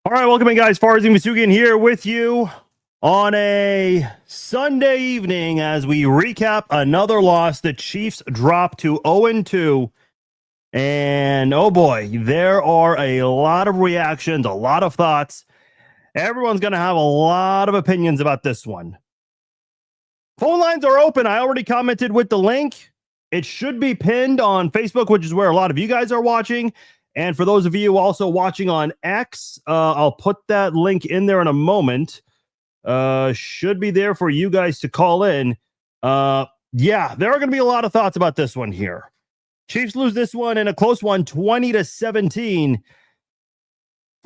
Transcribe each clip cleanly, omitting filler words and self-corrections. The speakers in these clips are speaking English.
All right, welcome in, guys. Farzin Masugian here with you on a Sunday evening as we recap another loss. The Chiefs dropped to 0-2. And oh boy, there are a lot of reactions, a lot of thoughts. Everyone's going to have a lot of opinions about this one. Phone lines are open. I already commented with the link. It should be pinned on Facebook, which is where a lot of you guys are watching. And for those of you also watching on X, I'll put that link in there in a moment. Should be there for you guys to call in. Yeah, there are going to be a lot of thoughts about this one here. Chiefs lose this one in a close one, 20-17.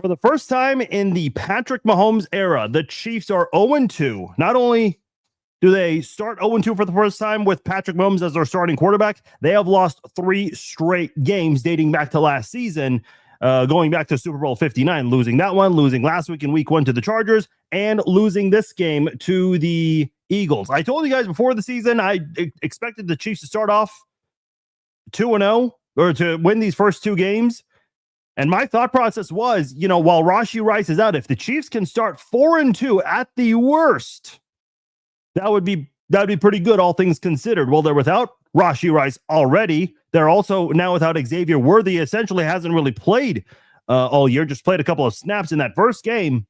For the first time in the Patrick Mahomes era, the Chiefs are 0-2. Not only do they start 0-2 for the first time with Patrick Mahomes as their starting quarterback, they have lost 3 straight games dating back to last season, going back to Super Bowl 59, losing that one, losing last week in week 1 to the Chargers, and losing this game to the Eagles. I told you guys before the season, I expected the Chiefs to start off 2-0 or to win these first 2 games. And my thought process was, while Rashee Rice is out, if the Chiefs can start 4-2 at the worst, that would be pretty good, all things considered. Well, they're without Rashee Rice already. They're also now without Xavier Worthy. Essentially hasn't really played all year, just played a couple of snaps in that first game.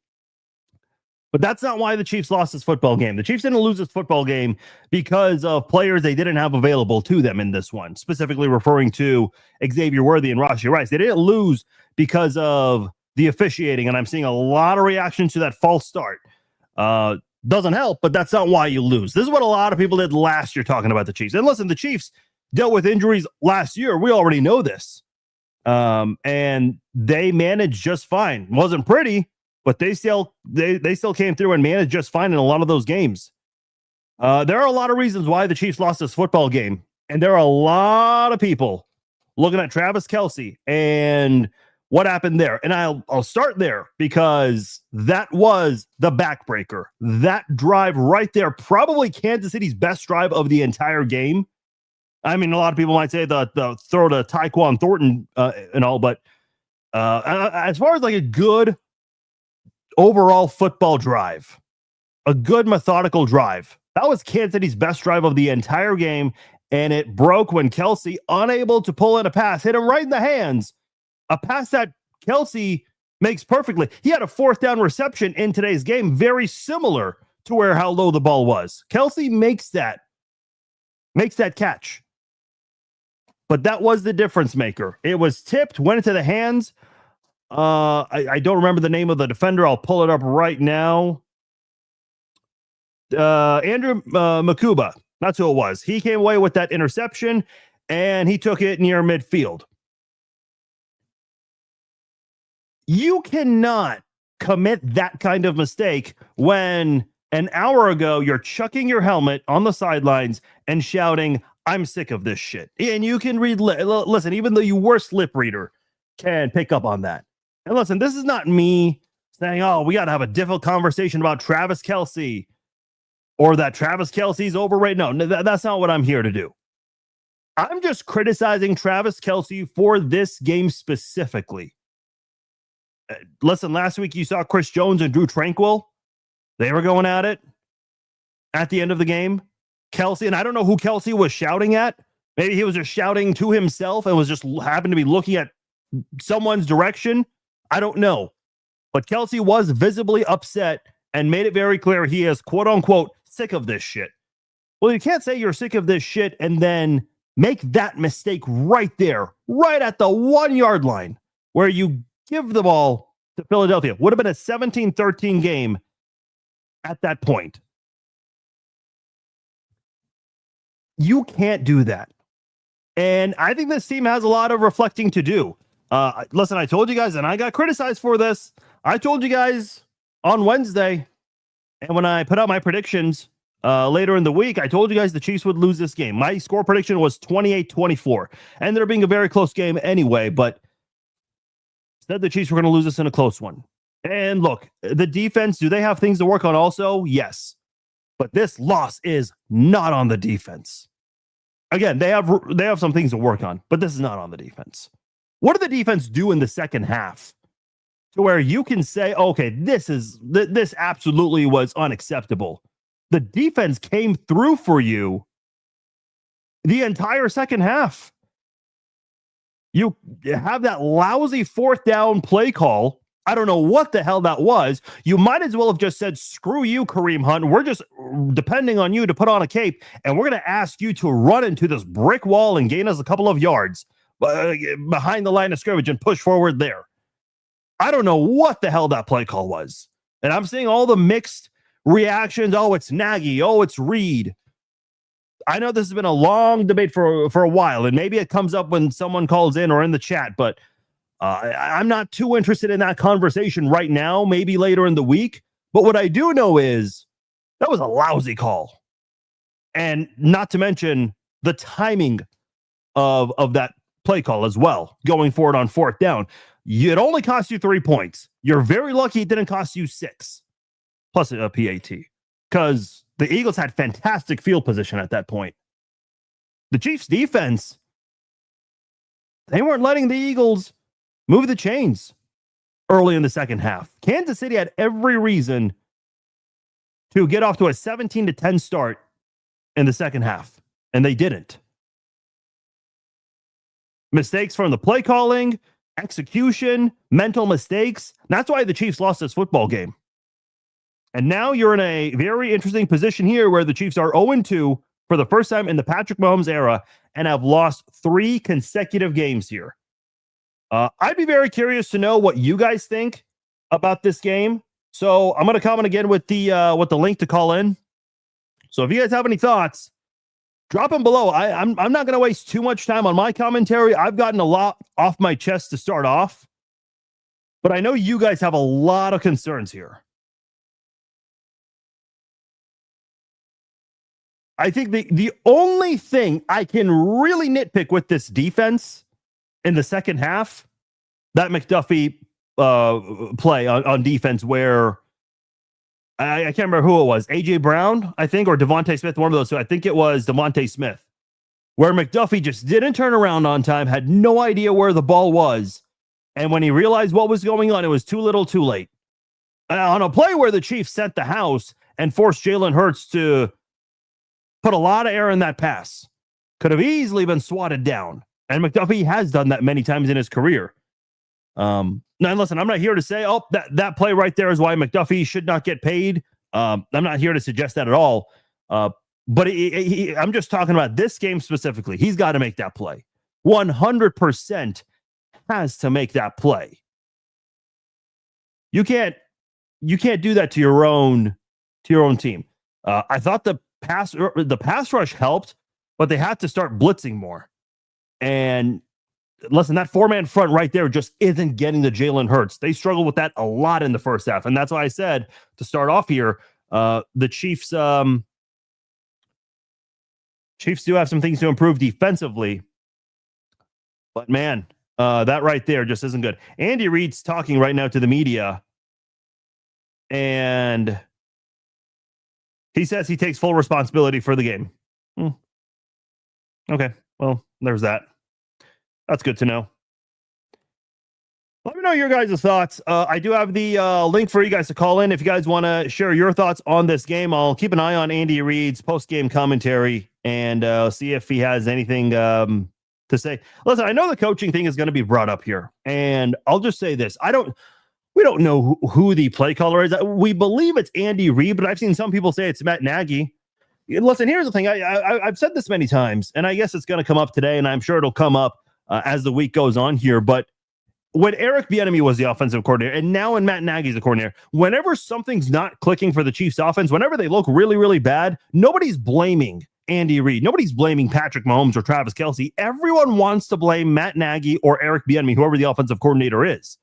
But that's not why the Chiefs lost this football game. The Chiefs didn't lose this football game because of players they didn't have available to them in this one, specifically referring to Xavier Worthy and Rashee Rice. They didn't lose because of the officiating, and I'm seeing a lot of reactions to that false start. Doesn't help, but that's not why you lose. This is what a lot of people did last year talking about the Chiefs. And listen, the Chiefs dealt with injuries last year. We already know this. And they managed just fine. Wasn't pretty, but they still came through and managed just fine in a lot of those games. There are a lot of reasons why the Chiefs lost this football game. And there are a lot of people looking at Travis Kelce and what happened there. And I'll start there because that was the backbreaker. That drive right there, probably Kansas City's best drive of the entire game. I mean, a lot of people might say the throw to Tyquan Thornton and all, but as far as like a good overall football drive, a good methodical drive, that was Kansas City's best drive of the entire game. And it broke when Kelce, unable to pull in a pass, hit him right in the hands. A pass that Kelce makes perfectly. He had a 4th down reception in today's game, very similar to how low the ball was. Kelce makes that catch. But that was the difference maker. It was tipped, went into the hands. I don't remember the name of the defender. I'll pull it up right now. Andrew Makuba. That's who it was. He came away with that interception, and he took it near midfield. You cannot commit that kind of mistake when an hour ago you're chucking your helmet on the sidelines and shouting, "I'm sick of this shit." And you can read, listen, even the worst lip reader can pick up on that. And listen, this is not me saying, "Oh, we got to have a difficult conversation about Travis Kelce or that Travis Kelce's overrated." No, that's not what I'm here to do. I'm just criticizing Travis Kelce for this game specifically. Listen, last week you saw Chris Jones and Drew Tranquill. They were going at it at the end of the game. Kelce, and I don't know who Kelce was shouting at. Maybe he was just shouting to himself and was just happened to be looking at someone's direction. I don't know. But Kelce was visibly upset and made it very clear he is, quote unquote, sick of this shit. Well, you can't say you're sick of this shit and then make that mistake right there, right at the 1-yard line where you give the ball to Philadelphia. Would have been a 17-13 game at that point. You can't do that. And I think this team has a lot of reflecting to do. Listen, I told you guys, and I got criticized for this. I told you guys on Wednesday, and when I put out my predictions later in the week, I told you guys the Chiefs would lose this game. My score prediction was 28-24. And they're being a very close game anyway, but said the Chiefs were going to lose this in a close one. And look, the defense, do they have things to work on also? Yes. But this loss is not on the defense. Again, they have some things to work on, but this is not on the defense. What did the defense do in the second half? to where you can say, okay, this absolutely was unacceptable. The defense came through for you the entire second half. You have that lousy fourth down play call. I don't know what the hell that was. You might as well have just said, screw you, Kareem Hunt. We're just depending on you to put on a cape, and we're going to ask you to run into this brick wall and gain us a couple of yards behind the line of scrimmage and push forward there. I don't know what the hell that play call was. And I'm seeing all the mixed reactions. Oh, it's Nagy. Oh, it's Reed. I know this has been a long debate for a while, and maybe it comes up when someone calls in or in the chat, but I'm not too interested in that conversation right now, maybe later in the week. But what I do know is that was a lousy call. And not to mention the timing of that play call as well, going forward on fourth down. It only cost you 3 points. You're very lucky it didn't cost you 6, plus a PAT, because the Eagles had fantastic field position at that point. The Chiefs defense, they weren't letting the Eagles move the chains early in the second half. Kansas City had every reason to get off to a 17-10 start in the second half, and they didn't. Mistakes from the play calling, execution, mental mistakes. That's why the Chiefs lost this football game. And now you're in a very interesting position here where the Chiefs are 0-2 for the first time in the Patrick Mahomes era and have lost 3 consecutive games here. I'd be very curious to know what you guys think about this game. So I'm going to comment again with the link to call in. So if you guys have any thoughts, drop them below. I'm not going to waste too much time on my commentary. I've gotten a lot off my chest to start off, but I know you guys have a lot of concerns here. I think the only thing I can really nitpick with this defense in the second half, that McDuffie play on defense where I can't remember who it was, A.J. Brown, I think, or Devontae Smith, one of those two. I think it was Devontae Smith, where McDuffie just didn't turn around on time, had no idea where the ball was, and when he realized what was going on, it was too little too late. On a play where the Chiefs sent the house and forced Jalen Hurts to put a lot of air in that pass, could have easily been swatted down. And McDuffie has done that many times in his career. Now, listen, I'm not here to say, oh, that play right there is why McDuffie should not get paid. I'm not here to suggest that at all. But I'm just talking about this game specifically. He's got to make that play. 100% has to make that play. You can't do that to your own team. I thought the pass rush helped, but they had to start blitzing more. And listen, that 4-man front right there just isn't getting the Jalen Hurts. They struggled with that a lot in the first half. And that's why I said to start off here, the Chiefs do have some things to improve defensively. But man, that right there just isn't good. Andy Reid's talking right now to the media. And he says he takes full responsibility for the game. Okay, well, there's that. That's good to know. Let me know your guys' thoughts. I do have the link for you guys to call in if you guys want to share your thoughts on this game. I'll keep an eye on Andy Reid's post-game commentary and see if he has anything to say. Listen, I know the coaching thing is going to be brought up here, and I'll just say this. We don't know who the play caller is. We believe it's Andy Reid, but I've seen some people say it's Matt Nagy. Listen, here's the thing. I've said this many times, and I guess it's going to come up today, and I'm sure it'll come up as the week goes on here. But when Eric Bieniemy was the offensive coordinator, and now when Matt Nagy's the coordinator, whenever something's not clicking for the Chiefs offense, whenever they look really, really bad, nobody's blaming Andy Reid. Nobody's blaming Patrick Mahomes or Travis Kelce. Everyone wants to blame Matt Nagy or Eric Bieniemy, whoever the offensive coordinator is.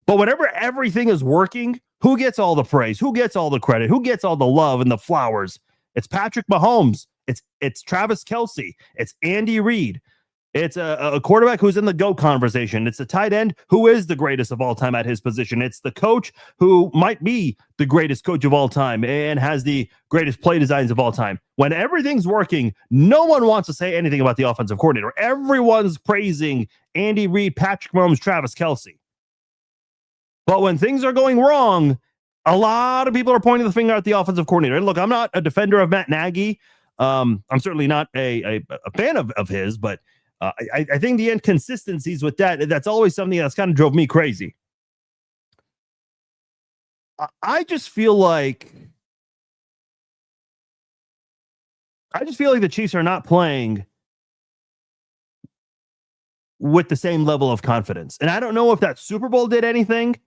But whenever everything is working, who gets all the praise? Who gets all the credit? Who gets all the love and the flowers? It's Patrick Mahomes. It's Travis Kelce. It's Andy Reid. It's a quarterback who's in the GOAT conversation. It's a tight end who is the greatest of all time at his position. It's the coach who might be the greatest coach of all time and has the greatest play designs of all time. When everything's working, no one wants to say anything about the offensive coordinator. Everyone's praising Andy Reid, Patrick Mahomes, Travis Kelce. But when things are going wrong, a lot of people are pointing the finger at the offensive coordinator. And look, I'm not a defender of Matt Nagy. I'm certainly not a fan of his, but I think the inconsistencies with that's always something that's kind of drove me crazy. I just feel like the Chiefs are not playing with the same level of confidence. And I don't know if that Super Bowl did anything.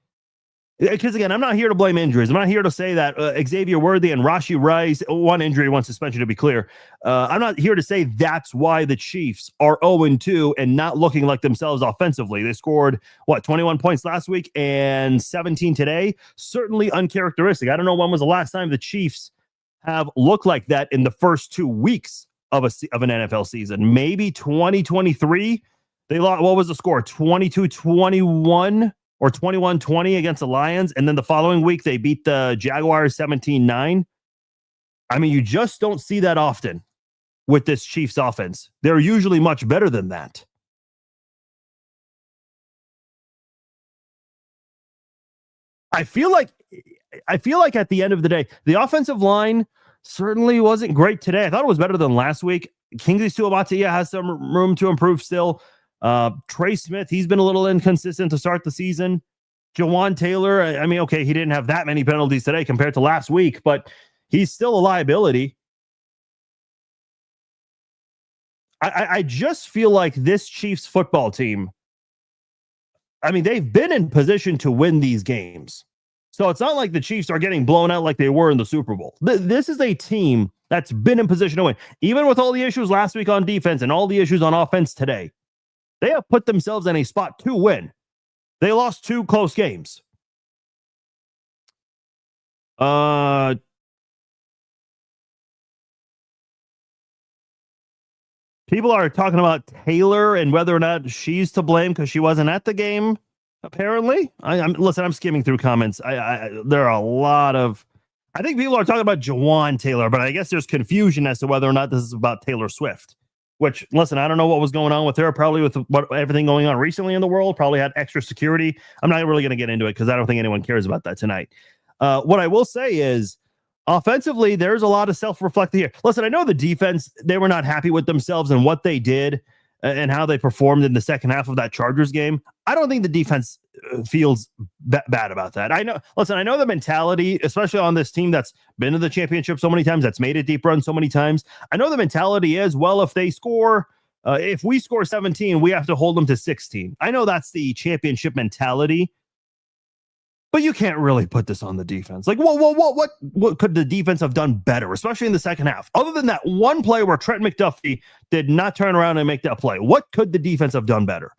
Because, again, I'm not here to blame injuries. I'm not here to say that Xavier Worthy and Rashee Rice, one injury, one suspension, to be clear. I'm not here to say that's why the Chiefs are 0-2 and not looking like themselves offensively. They scored, 21 points last week and 17 today? Certainly uncharacteristic. I don't know when was the last time the Chiefs have looked like that in the first 2 weeks of an NFL season. Maybe 2023. They lost, what was the score? 22-21 or 21-20 against the Lions. And then the following week, they beat the Jaguars 17-9. I mean, you just don't see that often with this Chiefs offense. They're usually much better than that. I feel like at the end of the day, the offensive line certainly wasn't great today. I thought it was better than last week. Kingsley Suamataia has some room to improve still. Trey Smith, he's been a little inconsistent to start the season. Jawan Taylor, I mean, okay, he didn't have that many penalties today compared to last week, but he's still a liability. I just feel like this Chiefs football team, I mean, they've been in position to win these games. So it's not like the Chiefs are getting blown out like they were in the Super Bowl. This is a team that's been in position to win. Even with all the issues last week on defense and all the issues on offense today, they have put themselves in a spot to win. They lost 2 close games. People are talking about Taylor and whether or not she's to blame because she wasn't at the game. Apparently, I'm skimming through comments. There are a lot of. I think people are talking about Jawan Taylor, but I guess there's confusion as to whether or not this is about Taylor Swift. Which, listen, I don't know what was going on with her. Probably with everything going on recently in the world, probably had extra security. I'm not really going to get into it because I don't think anyone cares about that tonight. What I will say is, offensively, there's a lot of self-reflecting here. Listen, I know the defense, they were not happy with themselves and what they did and how they performed in the second half of that Chargers game. I don't think the defense feels bad about that. I know the mentality, especially on this team that's been to the championship so many times, that's made a deep run so many times. I know the mentality is, well, if they score, if we score 17, we have to hold them to 16. I know that's the championship mentality. But you can't really put this on the defense. Like, what could the defense have done better, especially in the second half? Other than that one play where Trent McDuffie did not turn around and make that play. What could the defense have done better?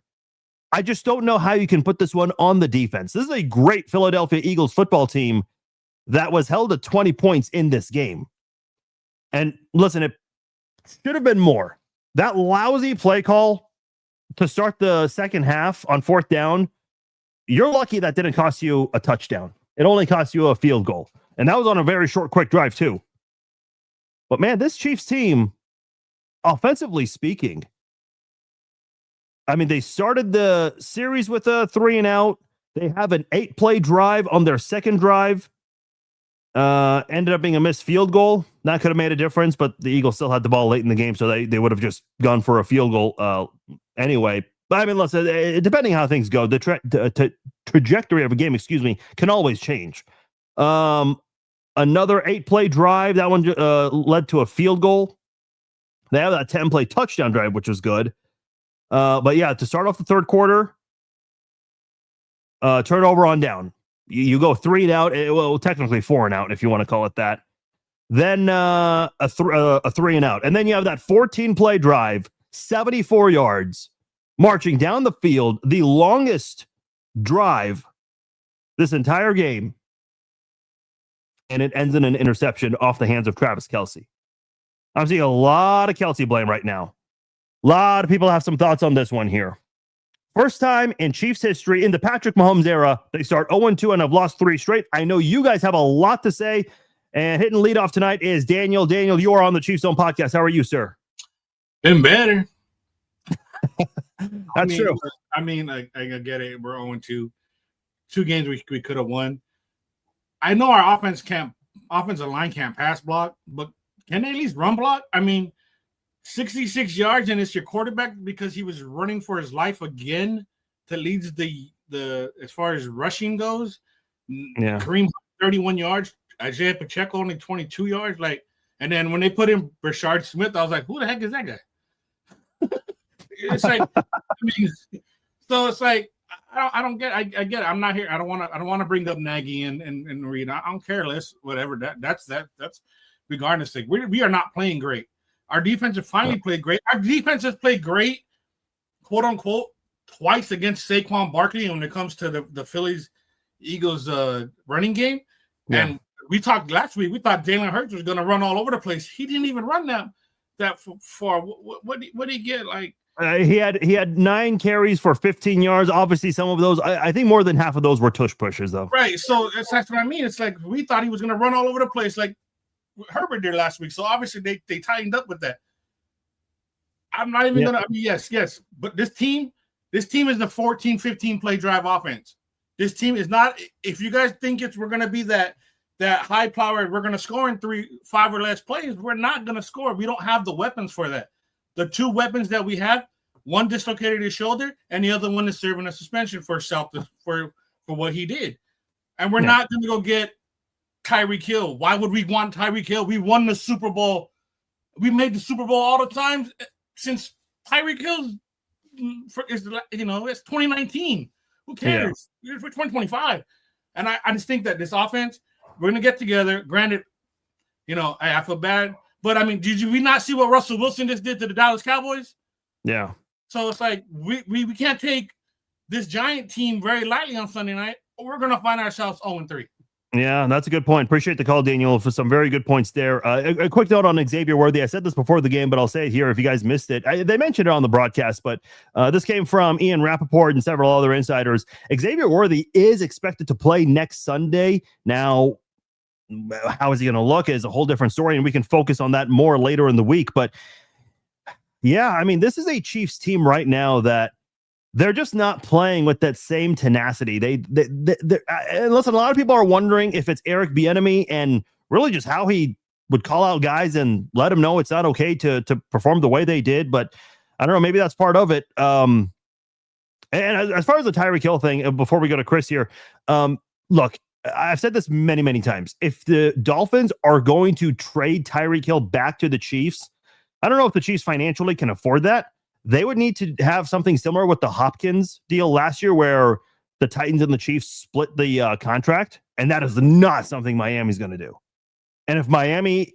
I just don't know how you can put this one on the defense. This is a great Philadelphia Eagles football team that was held at 20 points in this game. And listen, it should have been more. That lousy play call to start the second half on 4th down, you're lucky that didn't cost you a touchdown. It only cost you a field goal. And that was on a very short, quick drive, too. But, man, this Chiefs team, offensively speaking, I mean, they started the series with a 3-and-out. They have an 8-play drive on their second drive. Ended up being a missed field goal. That could have made a difference, but the Eagles still had the ball late in the game, so they would have just gone for a field goal anyway. But I mean, listen, depending how things go, the trajectory of a game, can always change. Another 8-play drive, that one led to a field goal. They have that 10-play touchdown drive, which was good. But yeah, to start off the third quarter, turnover on down. You go 3-and-out, well, technically 4-and-out if you want to call it that. Then a 3-and-out, and then you have that 14-play drive, 74 yards. Marching down the field, the longest drive this entire game, and it ends in an interception off the hands of Travis Kelce. I'm seeing a lot of Kelce blame right now. A lot of people have some thoughts on this one here. First time in Chiefs history, in the Patrick Mahomes era, they start 0-2 and have lost 3 straight. I know you guys have a lot to say, and hitting lead off tonight is Daniel. Daniel, you are on the Chiefs Zone podcast. How are you, sir? Been better. That's true. I get it. We're 0-2. 2 games we could have won. I know our offensive line can't pass block, but can they at least run block? I mean, 66 yards and it's your quarterback because he was running for his life again that leads the as far as rushing goes. Yeah. Kareem 31 yards, Isaiah Pacheco only 22 yards. Like, and then when they put in Rashard Smith, I was like, who the heck is that guy? It's like, I mean, so it's like I don't get. I get it. I'm not here. I don't want to bring up Nagy and Reed. I don't care. Less whatever. That's regardless. Like we are not playing great. Our defense has finally played great. Our defense has played great, quote unquote, twice against Saquon Barkley when it comes to the Phillies Eagles running game. Yeah. And we talked last week. We thought Jalen Hurts was going to run all over the place. He didn't even run that far. What did he get? Like he had 9 carries for 15 yards. Obviously, some of those, I think more than half of those were tush pushes, though. Right. So that's what I mean. It's like we thought he was going to run all over the place, like Herbert did last week. So obviously they tightened up with that. I'm not even gonna. I mean, yes, but this team is the 14, 15 play drive offense. This team is not. If you guys think we're gonna be that high powered, we're gonna score in 3, 5 or less plays. We're not gonna score. We don't have the weapons for that. The 2 weapons that we have, one dislocated his shoulder, and the other one is serving a suspension for what he did. And we're not gonna go get Tyreek Hill. Why would we want Tyreek Hill? We won the Super Bowl. We made the Super Bowl all the time since Tyreek Hill it's 2019. Who cares? Yeah. We're 2025. And I just think that this offense, we're going to get together. Granted, I feel bad. But, I mean, did we not see what Russell Wilson just did to the Dallas Cowboys? Yeah. So it's like we can't take this Giant team very lightly on Sunday night, or we're going to find ourselves 0-3. Yeah, that's a good point. Appreciate the call, Daniel, for some very good points there. A quick note on Xavier Worthy. I said this before the game, but I'll say it here if you guys missed it. They mentioned it on the broadcast, but this came from Ian Rappaport and several other insiders. Xavier Worthy is expected to play next Sunday. Now, how is he going to look is a whole different story, and we can focus on that more later in the week. But yeah, I mean, this is a Chiefs team right now that they're just not playing with that same tenacity. And listen, a lot of people are wondering if it's Eric Bieniemy and really just how he would call out guys and let them know it's not okay to perform the way they did. But I don't know, maybe that's part of it. And as far as the Tyreek Hill thing, before we go to Chris here, look, I've said this many, many times. If the Dolphins are going to trade Tyreek Hill back to the Chiefs, I don't know if the Chiefs financially can afford that. They would need to have something similar with the Hopkins deal last year where the Titans and the Chiefs split the contract. And that is not something Miami's going to do. And if Miami,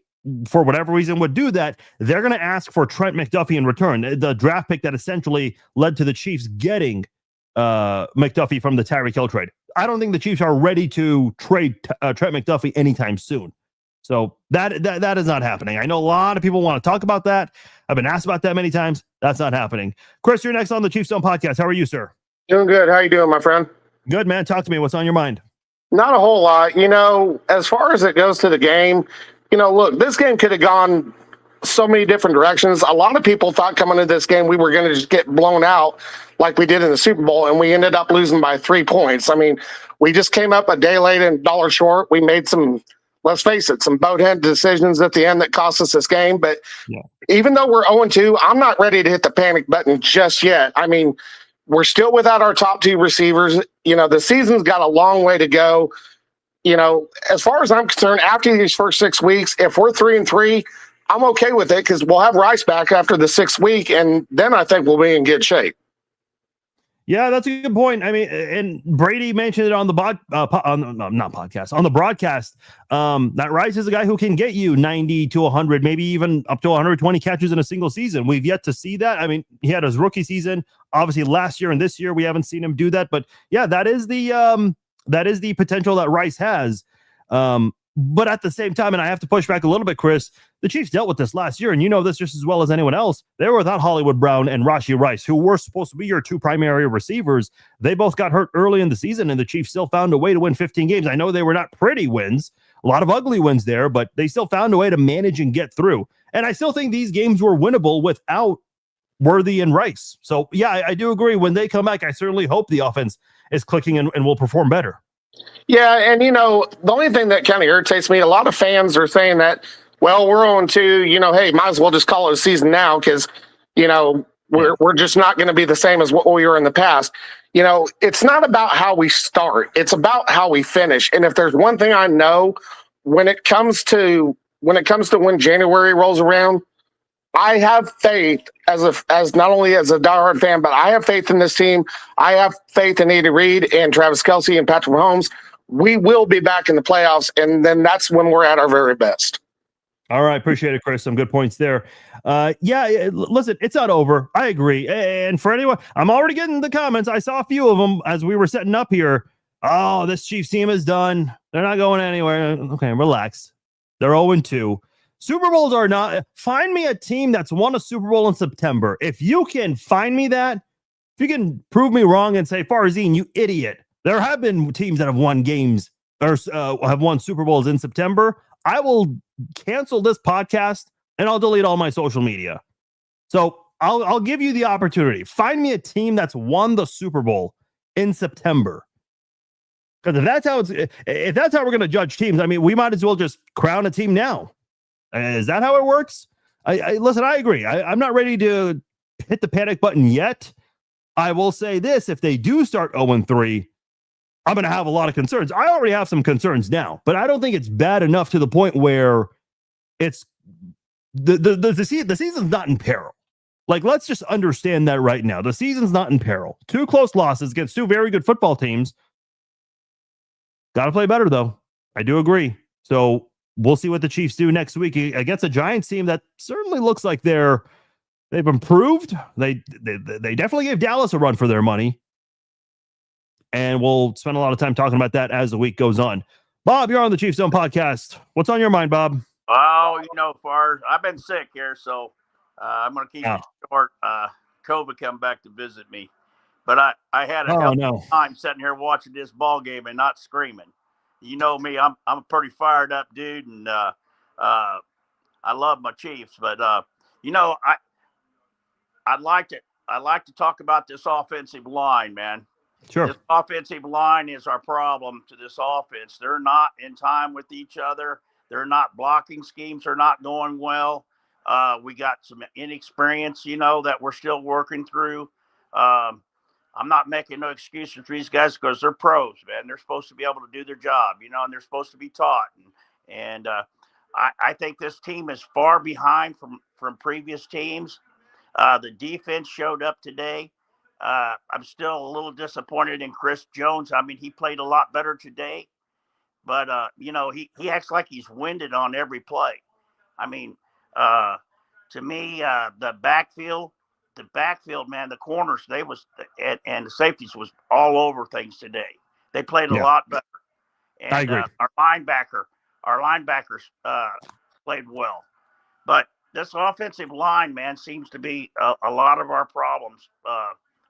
for whatever reason, would do that, they're going to ask for Trent McDuffie in return, the draft pick that essentially led to the Chiefs getting McDuffie from the Tyreek Hill trade. I don't think the Chiefs are ready to trade Trent McDuffie anytime soon. So that is not happening. I know a lot of people want to talk about that. I've been asked about that many times. That's not happening. Chris, you're next on the Chiefs Zone podcast. How are you, sir? Doing good. How you doing, my friend? Good, man. Talk to me. What's on your mind? Not a whole lot. As far as it goes to the game, look, this game could have gone so many different directions. A lot of people thought coming into this game we were going to just get blown out like we did in the Super Bowl, and we ended up losing by 3 points. I mean, we just came up a day late and $1 short. We made some, let's face it, some bonehead decisions at the end that cost us this game. But even though we're 0-2, I'm not ready to hit the panic button just yet. I mean, we're still without our top 2 receivers. The season's got a long way to go. As far as I'm concerned, after these first 6 weeks, if we're 3-3, I'm okay with it because we'll have Rice back after the 6th week, and then I think we'll be in good shape. Yeah, that's a good point. I mean, and Brady mentioned it on the on the broadcast. That Rice is a guy who can get you 90 to 100, maybe even up to 120 catches in a single season. We've yet to see that. I mean, he had his rookie season, obviously last year and this year we haven't seen him do that. But yeah, that is the potential that Rice has. But at the same time, and I have to push back a little bit, Chris, the Chiefs dealt with this last year, and you know this just as well as anyone else. They were without Hollywood Brown and Rashee Rice, who were supposed to be your 2 primary receivers. They both got hurt early in the season, and the Chiefs still found a way to win 15 games. I know they were not pretty wins, a lot of ugly wins there, but they still found a way to manage and get through. And I still think these games were winnable without Worthy and Rice. So yeah, I do agree. When they come back, I certainly hope the offense is clicking and will perform better. Yeah, and the only thing that kind of irritates me, a lot of fans are saying that, well, we're on to, hey, might as well just call it a season now because, we're just not going to be the same as what we were in the past. It's not about how we start; it's about how we finish. And if there's one thing I know, when it comes to when January rolls around, I have faith as not only as a diehard fan, but I have faith in this team. I have faith in Andy Reid and Travis Kelce and Patrick Mahomes. We will be back in the playoffs, and then that's when we're at our very best. All right. Appreciate it, Chris. Some good points there. Listen, it's not over. I agree. And for anyone, I'm already getting the comments. I saw a few of them as we were setting up here. Oh, this Chiefs team is done. They're not going anywhere. Okay, relax. They're 0-2. Super Bowls are not. Find me a team that's won a Super Bowl in September. If you can find me that, if you can prove me wrong and say, Farzine, you idiot. There have been teams that have won games or have won Super Bowls in September. I will cancel this podcast and I'll delete all my social media. So I'll give you the opportunity. Find me a team that's won the Super Bowl in September. Because if that's how we're going to judge teams, I mean, we might as well just crown a team now. Is that how it works? Listen, I agree. I'm not ready to hit the panic button yet. I will say this: if they do start 0-3, I'm going to have a lot of concerns. I already have some concerns now, but I don't think it's bad enough to the point where it's the season's not in peril. Like, let's just understand that right now. The season's not in peril. 2 close losses against 2 very good football teams. Got to play better, though. I do agree. So we'll see what the Chiefs do next week against a Giants team that certainly looks like they've improved. They definitely gave Dallas a run for their money. And we'll spend a lot of time talking about that as the week goes on. Bob, you're on the Chiefs Zone podcast. What's on your mind, Bob? Oh, I've been sick here, so I'm going to keep it short. COVID come back to visit me. But I had a hell of a time sitting here watching this ball game and not screaming. You know me, I'm a pretty fired up dude, and I love my Chiefs. But I'd like to talk about this offensive line, man. Sure. This offensive line is our problem to this offense. They're not in time with each other. They're not blocking schemes are not going well. We got some inexperience, that we're still working through. I'm not making no excuses for these guys because they're pros, man. They're supposed to be able to do their job, and they're supposed to be taught. And I think this team is far behind from previous teams. The defense showed up today. I'm still a little disappointed in Chris Jones. I mean, he played a lot better today, but he acts like he's winded on every play. I mean, to me, the backfield, man, the corners, and the safeties was all over things today. They played a lot better. And, I agree. Our linebackers played well, but this offensive line, man, seems to be a lot of our problems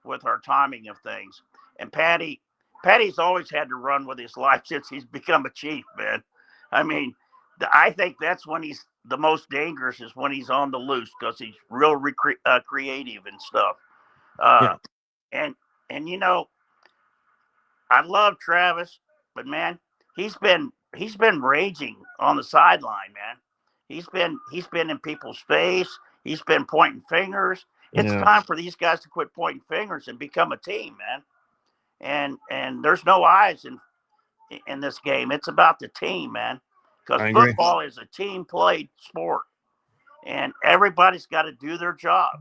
with our timing of things. And Patty's always had to run with his life since he's become a Chief, man. I mean, I think that's when he's the most dangerous is when he's on the loose because he's real creative and stuff. And I love Travis, but man, he's been raging on the sideline, man. He's been in people's face. He's been pointing fingers. It's time for these guys to quit pointing fingers and become a team, man. And there's no eyes in this game. It's about the team, man. Because football is a team played sport, and everybody's got to do their job.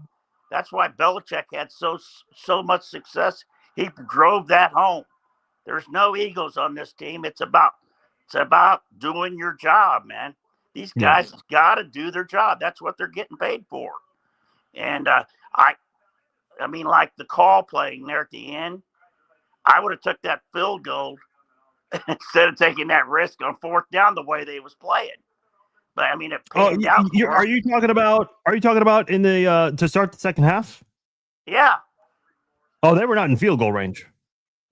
That's why Belichick had so much success. He drove that home. There's no egos on this team. It's about doing your job, man. These guys got to do their job. That's what they're getting paid for. And I mean, like the call playing there at the end, I would have took that field goal instead of taking that risk on 4th down the way they was playing. But I mean, it paid out. Are you talking about in the to start the second half? Yeah. Oh, they were not in field goal range.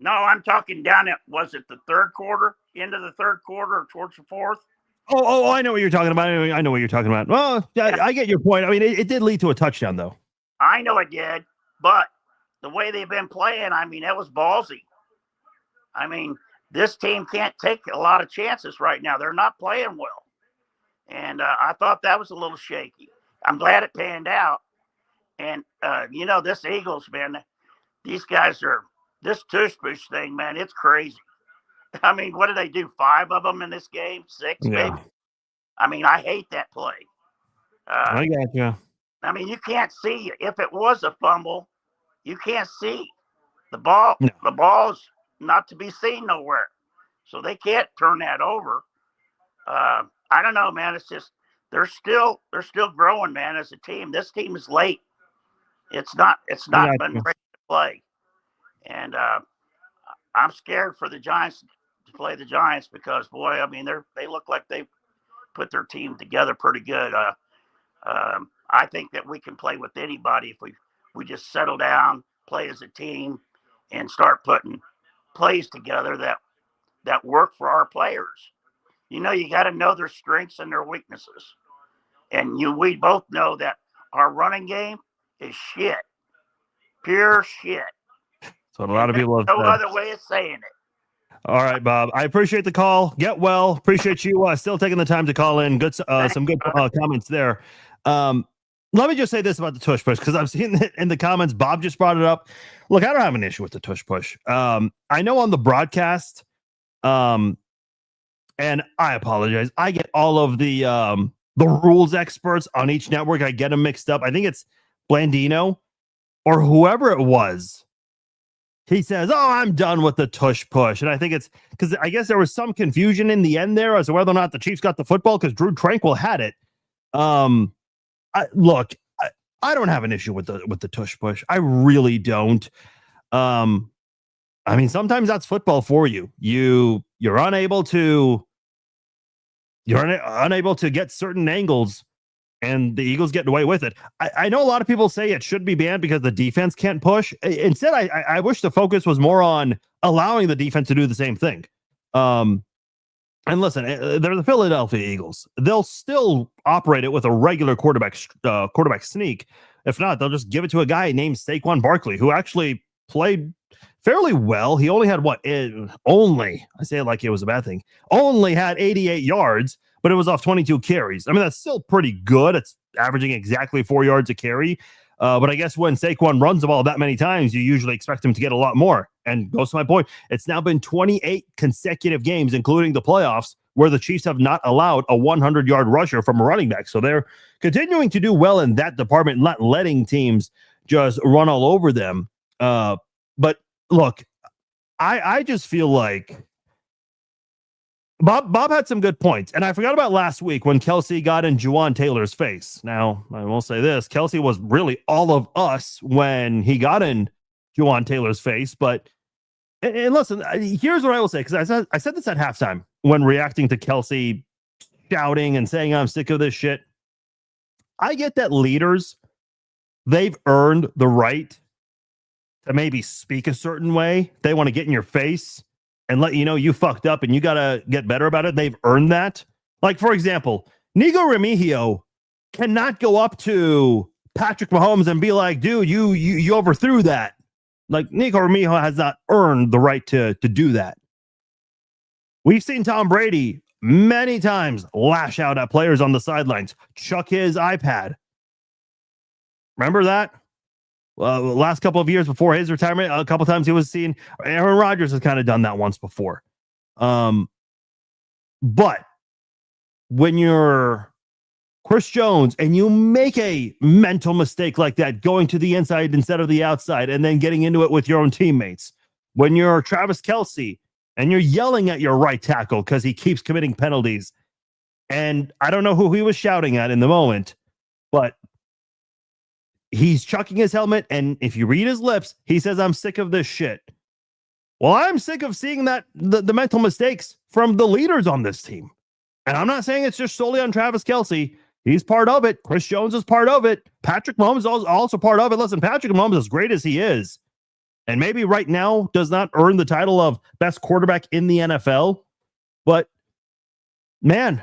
No, I'm talking down at, was it the third quarter, into the third quarter or towards the fourth? Oh, I know what you're talking about. I know what you're talking about. Well, I get your point. I mean, it did lead to a touchdown, though. I know it did, but the way they've been playing, I mean, that was ballsy. I mean, this team can't take a lot of chances right now. They're not playing well. And I thought that was a little shaky. I'm glad it panned out. And, this Eagles, man, these guys this tush push thing, man, it's crazy. I mean, what did they do? 5 of them in this game? 6, maybe? I mean, I hate that play. I got you. I mean, you can't see. If it was a fumble, you can't see. The ball. No. The ball's not to be seen nowhere. So they can't turn that over. I don't know, man. It's just they're still growing, man, as a team. This team is late. It's not been ready to play. And I'm scared for the Giants to play the Giants because, boy, I mean, they look like they put their team together pretty good. I think that we can play with anybody if we just settle down, play as a team, and start putting plays together that work for our players. You got to know their strengths and their weaknesses. And we both know that our running game is shit. Pure shit. So a lot of people have no said. Other way of saying it. All right, Bob. I appreciate the call. Get well. Appreciate you still taking the time to call in. Good, some good comments there. Let me just say this about the tush push because I've seen it in the comments. Bob just brought it up. Look, I don't have an issue with the tush push. I know on the broadcast, and I apologize. I get all of the rules experts on each network. I get them mixed up. I think it's Blandino or whoever it was. He says, "Oh, I'm done with the tush push," and I think it's because I guess there was some confusion in the end there as to whether or not the Chiefs got the football because Drew Tranquil had it. I don't have an issue with the tush push. I really don't. I mean, sometimes that's football for you. You're unable to get certain angles, and the Eagles get away with it. I know a lot of people say it should be banned because the defense can't push. Instead, I wish the focus was more on allowing the defense to do the same thing. And listen, they're the Philadelphia Eagles. They'll still operate it with a regular quarterback sneak. If not, they'll just give it to a guy named Saquon Barkley, who actually played fairly well. He only had I say it like it was a bad thing. Only had 88 yards, but it was off 22 carries. I mean, that's still pretty good. It's averaging exactly 4 yards a carry. But I guess when Saquon runs the ball that many times, you usually expect him to get a lot more. And goes to my point, it's now been 28 consecutive games, including the playoffs, where the Chiefs have not allowed a 100-yard rusher from a running back. So they're continuing to do well in that department, not letting teams just run all over them. But look, I just feel like Bob had some good points. And I forgot about last week when Kelce got in Juwan Taylor's face. Now, I will say this. Kelce was really all of us when he got in Juwan Taylor's face. But, and listen, here's what I will say, because I said this at halftime when reacting to Kelce shouting and saying, I'm sick of this shit. I get that leaders, they've earned the right to maybe speak a certain way. They want to get in your face and let you know you fucked up and you got to get better about it. They've earned that. Like, for example, Nico Remigio cannot go up to Patrick Mahomes and be like, dude, you overthrew that. Like, Nico Remigio has not earned the right to do that. We've seen Tom Brady many times lash out at players on the sidelines, chuck his iPad. Remember that? Last couple of years before his retirement, a couple times he was seen. Aaron Rodgers has kind of done that once before. But when you're Chris Jones and you make a mental mistake like that, going to the inside instead of the outside and then getting into it with your own teammates, when you're Travis Kelce and you're yelling at your right tackle because he keeps committing penalties, and I don't know who he was shouting at in the moment, but he's chucking his helmet, and if you read his lips, he says, I'm sick of this shit. Well, I'm sick of seeing that the mental mistakes from the leaders on this team. And I'm not saying it's just solely on Travis Kelce. He's part of it. Chris Jones is part of it. Patrick Mahomes is also part of it. Listen, Patrick Mahomes, as great as he is, and maybe right now does not earn the title of best quarterback in the NFL, but man,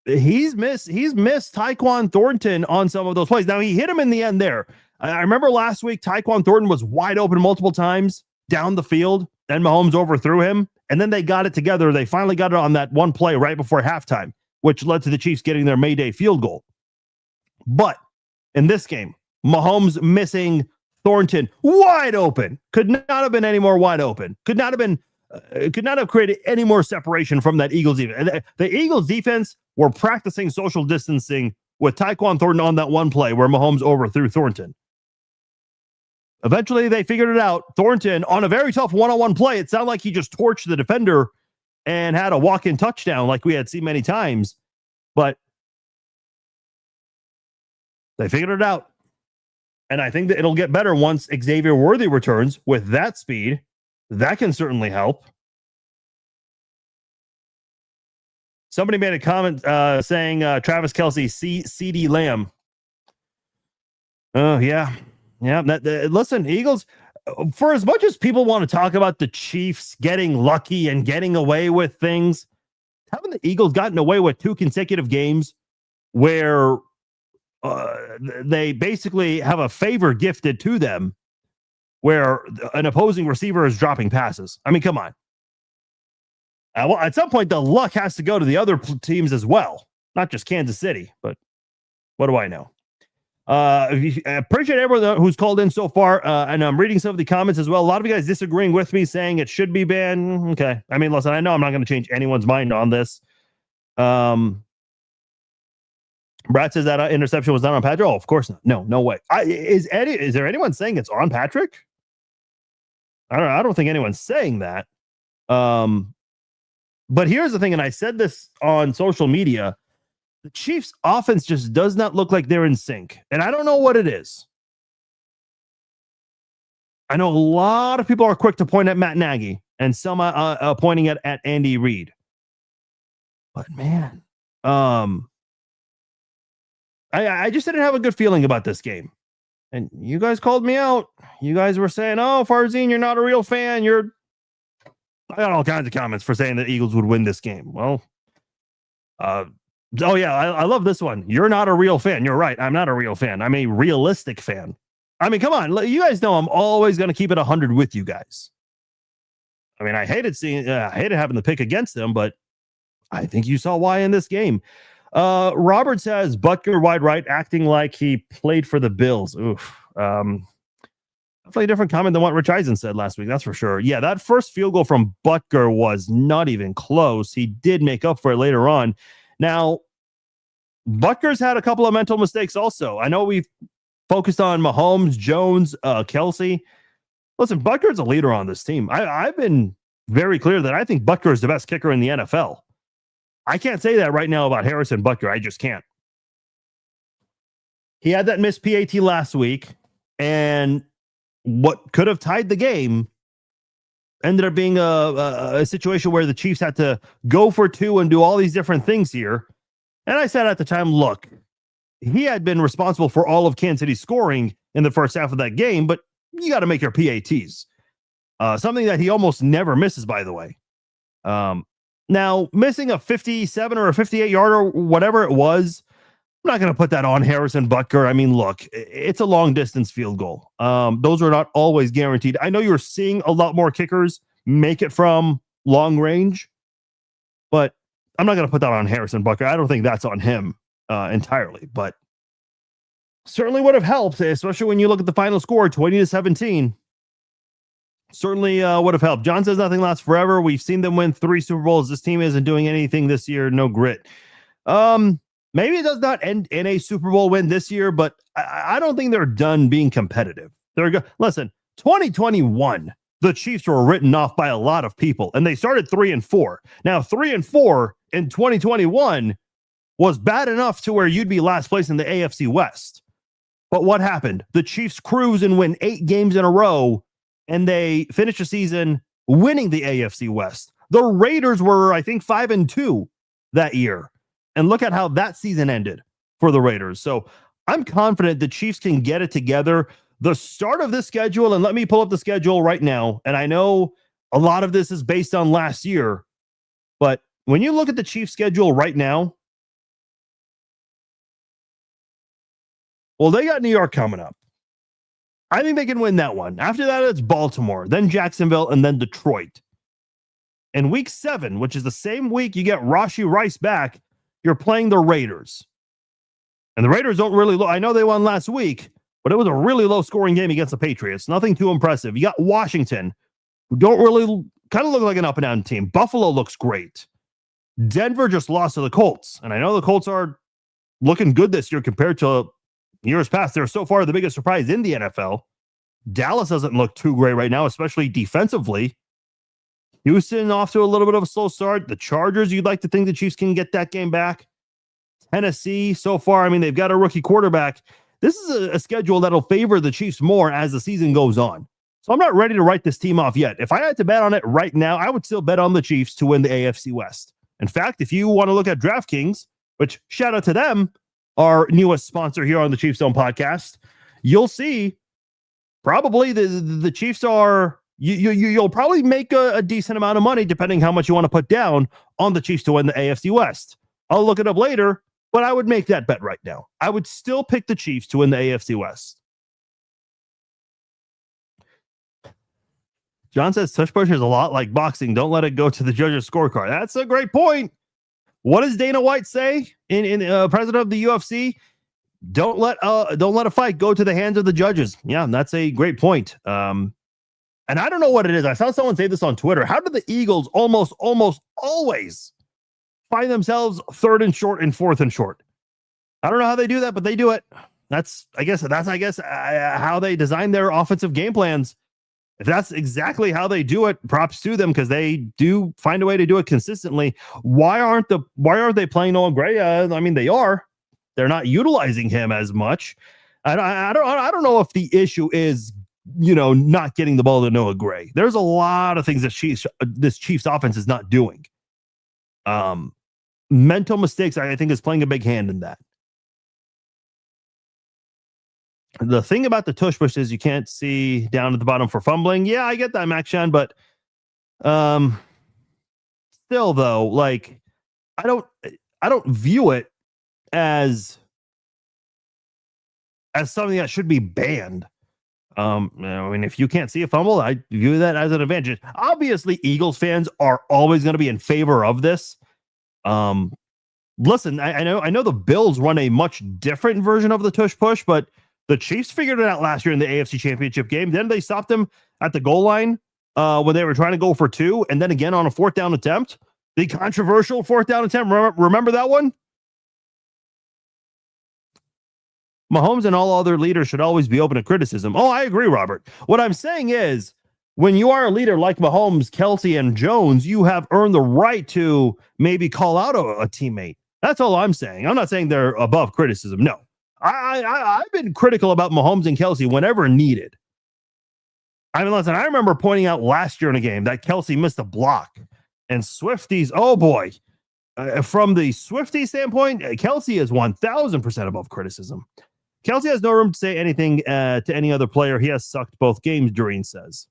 he's missed Tyquan Thornton on some of those plays. Now he hit him in the end there. I remember last week Tyquan Thornton was wide open multiple times down the field, and Mahomes overthrew him, and then they got it together. They finally got it on that one play right before halftime, which led to the Chiefs getting their Mayday field goal. But in this game, Mahomes missing Thornton wide open. Could not have been any more wide open. Could not have created any more separation from that Eagles defense. The Eagles defense were practicing social distancing with Tyquan Thornton on that one play where Mahomes overthrew Thornton. Eventually, they figured it out. Thornton, on a very tough one-on-one play, it sounded like he just torched the defender and had a walk-in touchdown like we had seen many times. But they figured it out. And I think that it'll get better once Xavier Worthy returns with that speed. That can certainly help. Somebody made a comment saying Travis Kelce, CeeDee Lamb. Oh, yeah. Yeah. Listen, Eagles, for as much as people want to talk about the Chiefs getting lucky and getting away with things, haven't the Eagles gotten away with 2 consecutive games where they basically have a favor gifted to them where an opposing receiver is dropping passes? I mean, come on. Well, at some point, the luck has to go to the other teams as well, not just Kansas City, but what do I know? I appreciate everyone who's called in so far, and I'm reading some of the comments as well. A lot of you guys disagreeing with me, saying it should be banned. Okay. I mean, listen, I know I'm not going to change anyone's mind on this. Brad says that interception was not on Patrick. Oh, of course not. No way. Is there anyone saying it's on Patrick? I don't think anyone's saying that. But here's the thing, and I said this on social media, the Chiefs offense just does not look like they're in sync. And I don't know what it is. I know a lot of people are quick to point at Matt Nagy and some pointing at Andy Reid. But man, I just didn't have a good feeling about this game. And you guys called me out. You guys were saying, oh, Farzine, you're not a real fan. I got all kinds of comments for saying that Eagles would win this game. Well, oh yeah, I love this one. You're not a real fan. You're right. I'm not a real fan. I'm a realistic fan. I mean, come on. You guys know I'm always going to keep it 100 with you guys. I mean, I hated having the pick against them, but I think you saw why in this game. Robert says Butker wide right, acting like he played for the Bills. Oof. Definitely a different comment than what Rich Eisen said last week. That's for sure. Yeah, that first field goal from Butker was not even close. He did make up for it later on. Now, Butker's had a couple of mental mistakes also. I know we've focused on Mahomes, Jones, Kelce. Listen, Butker's a leader on this team. I've been very clear that I think Butker is the best kicker in the NFL. I can't say that right now about Harrison Butker. I just can't. He had that missed PAT last week, and what could have tied the game ended up being a situation where the Chiefs had to go for 2 and do all these different things here. And I said at the time, look, he had been responsible for all of Kansas City scoring in the first half of that game, but you got to make your PATs. Something that he almost never misses, by the way. Now, missing a 57 or a 58 yarder, or whatever it was, I'm not going to put that on Harrison Butker. I mean, look, it's a long distance field goal. Those are not always guaranteed. I know you're seeing a lot more kickers make it from long range, but I'm not going to put that on Harrison Butker. I don't think that's on him entirely, but certainly would have helped, especially when you look at the final score, 20-17. Certainly would have helped. John says nothing lasts forever. We've seen them win 3 Super Bowls. This team isn't doing anything this year. No grit. Maybe it does not end in a Super Bowl win this year, but I don't think they're done being competitive. Listen, 2021, the Chiefs were written off by a lot of people, and they started 3-4. Now, 3-4 in 2021 was bad enough to where you'd be last place in the AFC West. But what happened? The Chiefs cruise and win 8 games in a row, and they finish the season winning the AFC West. The Raiders were, I think, 5-2 that year. And look at how that season ended for the Raiders. So I'm confident the Chiefs can get it together. The start of this schedule, and let me pull up the schedule right now. And I know a lot of this is based on last year, but when you look at the Chiefs schedule right now, Well, they got New York coming up. I think they can win that one. After that, it's Baltimore, then Jacksonville, and then Detroit. In week 7, which is the same week you get Rashee Rice back, you're playing the Raiders. And the Raiders don't really I know they won last week, but it was a really low-scoring game against the Patriots. Nothing too impressive. You got Washington, who don't really kind of look like an up-and-down team. Buffalo looks great. Denver just lost to the Colts. And I know the Colts are looking good this year compared to years past. They're so far the biggest surprise in the NFL. Dallas doesn't look too great right now, especially defensively. Houston off to a little bit of a slow start. The Chargers, you'd like to think the Chiefs can get that game back. Tennessee, so far, I mean, they've got a rookie quarterback. This is a schedule that'll favor the Chiefs more as the season goes on. So I'm not ready to write this team off yet. If I had to bet on it right now, I would still bet on the Chiefs to win the AFC West. In fact, if you want to look at DraftKings, which shout out to them, our newest sponsor here on the Chiefs Zone podcast, you'll see probably the Chiefs are... You'll probably make a decent amount of money, depending how much you want to put down on the Chiefs to win the AFC West. I'll look it up later, but I would make that bet right now. I would still pick the Chiefs to win the AFC West. John says tush push is a lot like boxing. Don't let it go to the judge's scorecard. That's a great point. What does Dana White say in president of the UFC? Don't let a fight go to the hands of the judges. Yeah, that's a great point. And I don't know what it is. I saw someone say this on Twitter. How do the Eagles almost always find themselves 3rd and short and 4th and short? I don't know how they do that, but they do it. That's I guess how they design their offensive game plans. If that's exactly how they do it, props to them, because they do find a way to do it consistently. Why aren't they playing Noah Gray? I mean, they are. They're not utilizing him as much. I don't know if the issue is, not getting the ball to Noah Gray. There's a lot of things that this Chiefs offense is not doing. Mental mistakes, I think, is playing a big hand in that. The thing about the tush push is you can't see down at the bottom for fumbling. Yeah, I get that, Max Shan, but still though, like I don't view it as something that should be banned. I mean, if you can't see a fumble, I view that as an advantage. Obviously, Eagles fans are always going to be in favor of this. Listen, I know the Bills run a much different version of the tush push, but the Chiefs figured it out last year in the AFC Championship game. Then they stopped them at the goal line when they were trying to go for 2, and then again on a 4th down attempt. The controversial 4th down attempt. Remember that one? Mahomes and all other leaders should always be open to criticism. Oh, I agree, Robert. What I'm saying is, when you are a leader like Mahomes, Kelce, and Jones, you have earned the right to maybe call out a teammate. That's all I'm saying. I'm not saying they're above criticism. No. I've been critical about Mahomes and Kelce whenever needed. I mean, listen, I remember pointing out last year in a game that Kelce missed a block. And Swifties, oh boy. From the Swiftie standpoint, Kelce is 1,000% above criticism. Kelce has no room to say anything to any other player. He has sucked both games, Doreen says.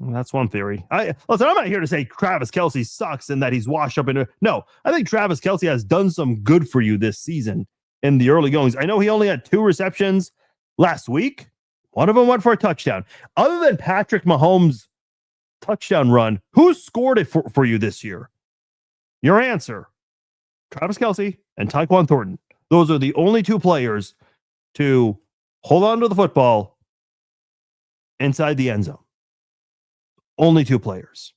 Well, that's one theory. Listen, I'm not here to say Travis Kelce sucks and that he's washed up into. No, I think Travis Kelce has done some good for you this season in the early goings. I know he only had 2 receptions last week. One of them went for a touchdown. Other than Patrick Mahomes' touchdown run, who scored it for you this year? Your answer, Travis Kelce and Tyquan Thornton. Those are the only 2 players to hold on to the football inside the end zone. Only 2 players.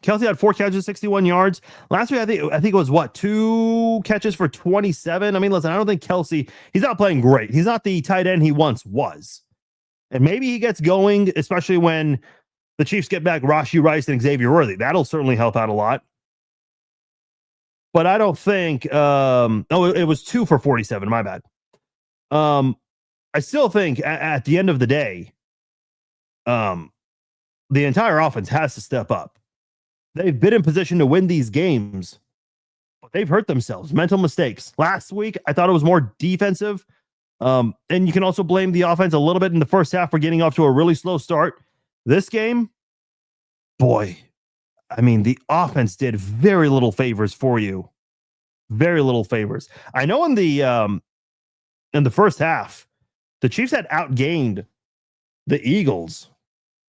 Kelce had 4 catches, 61 yards. Last week, I think it was 2 catches for 27. I mean, listen, I don't think Kelce, he's not playing great. He's not the tight end he once was. And maybe he gets going, especially when the Chiefs get back Rashee Rice and Xavier Worthy. That'll certainly help out a lot. But I don't think, it was 2 for 47. My bad. I still think at the end of the day, the entire offense has to step up. They've been in position to win these games, but they've hurt themselves. Mental mistakes. Last week, I thought it was more defensive. And you can also blame the offense a little bit in the first half for getting off to a really slow start. This game, boy, I mean, the offense did very little favors for you. Very little favors. I know in the first half, the Chiefs had outgained the Eagles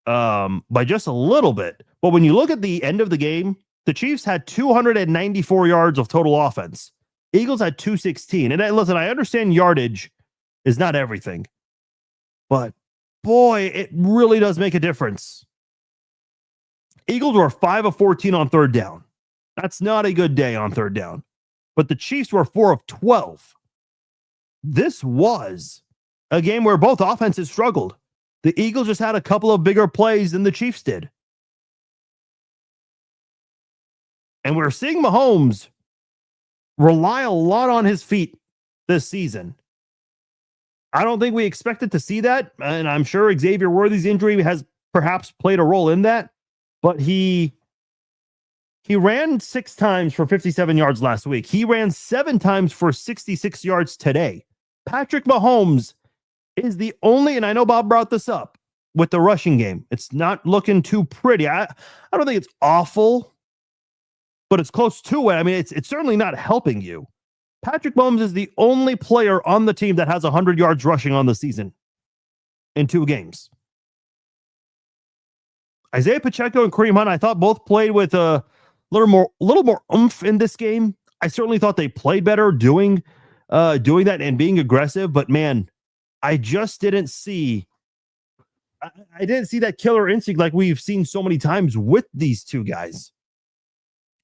by just a little bit. But when you look at the end of the game, the Chiefs had 294 yards of total offense. Eagles had 216. And listen, I understand yardage is not everything, but boy, it really does make a difference. Eagles were 5 of 14 on third down. That's not a good day on third down. But the Chiefs were 4 of 12. This was a game where both offenses struggled. The Eagles just had a couple of bigger plays than the Chiefs did. And we're seeing Mahomes rely a lot on his feet this season. I don't think we expected to see that. And I'm sure Xavier Worthy's injury has perhaps played a role in that. But he ran 6 times for 57 yards last week. He ran 7 times for 66 yards today. Patrick Mahomes is the only, and I know Bob brought this up with the rushing game. It's not looking too pretty. I don't think it's awful, but it's close to it. I mean, it's certainly not helping you. Patrick Mahomes is the only player on the team that has 100 yards rushing on the season in 2 games. Isaiah Pacheco and Kareem Hunt, I thought both played with a little more oomph in this game. I certainly thought they played better doing that and being aggressive, but man, I just didn't see that killer instinct like we've seen so many times with these two guys.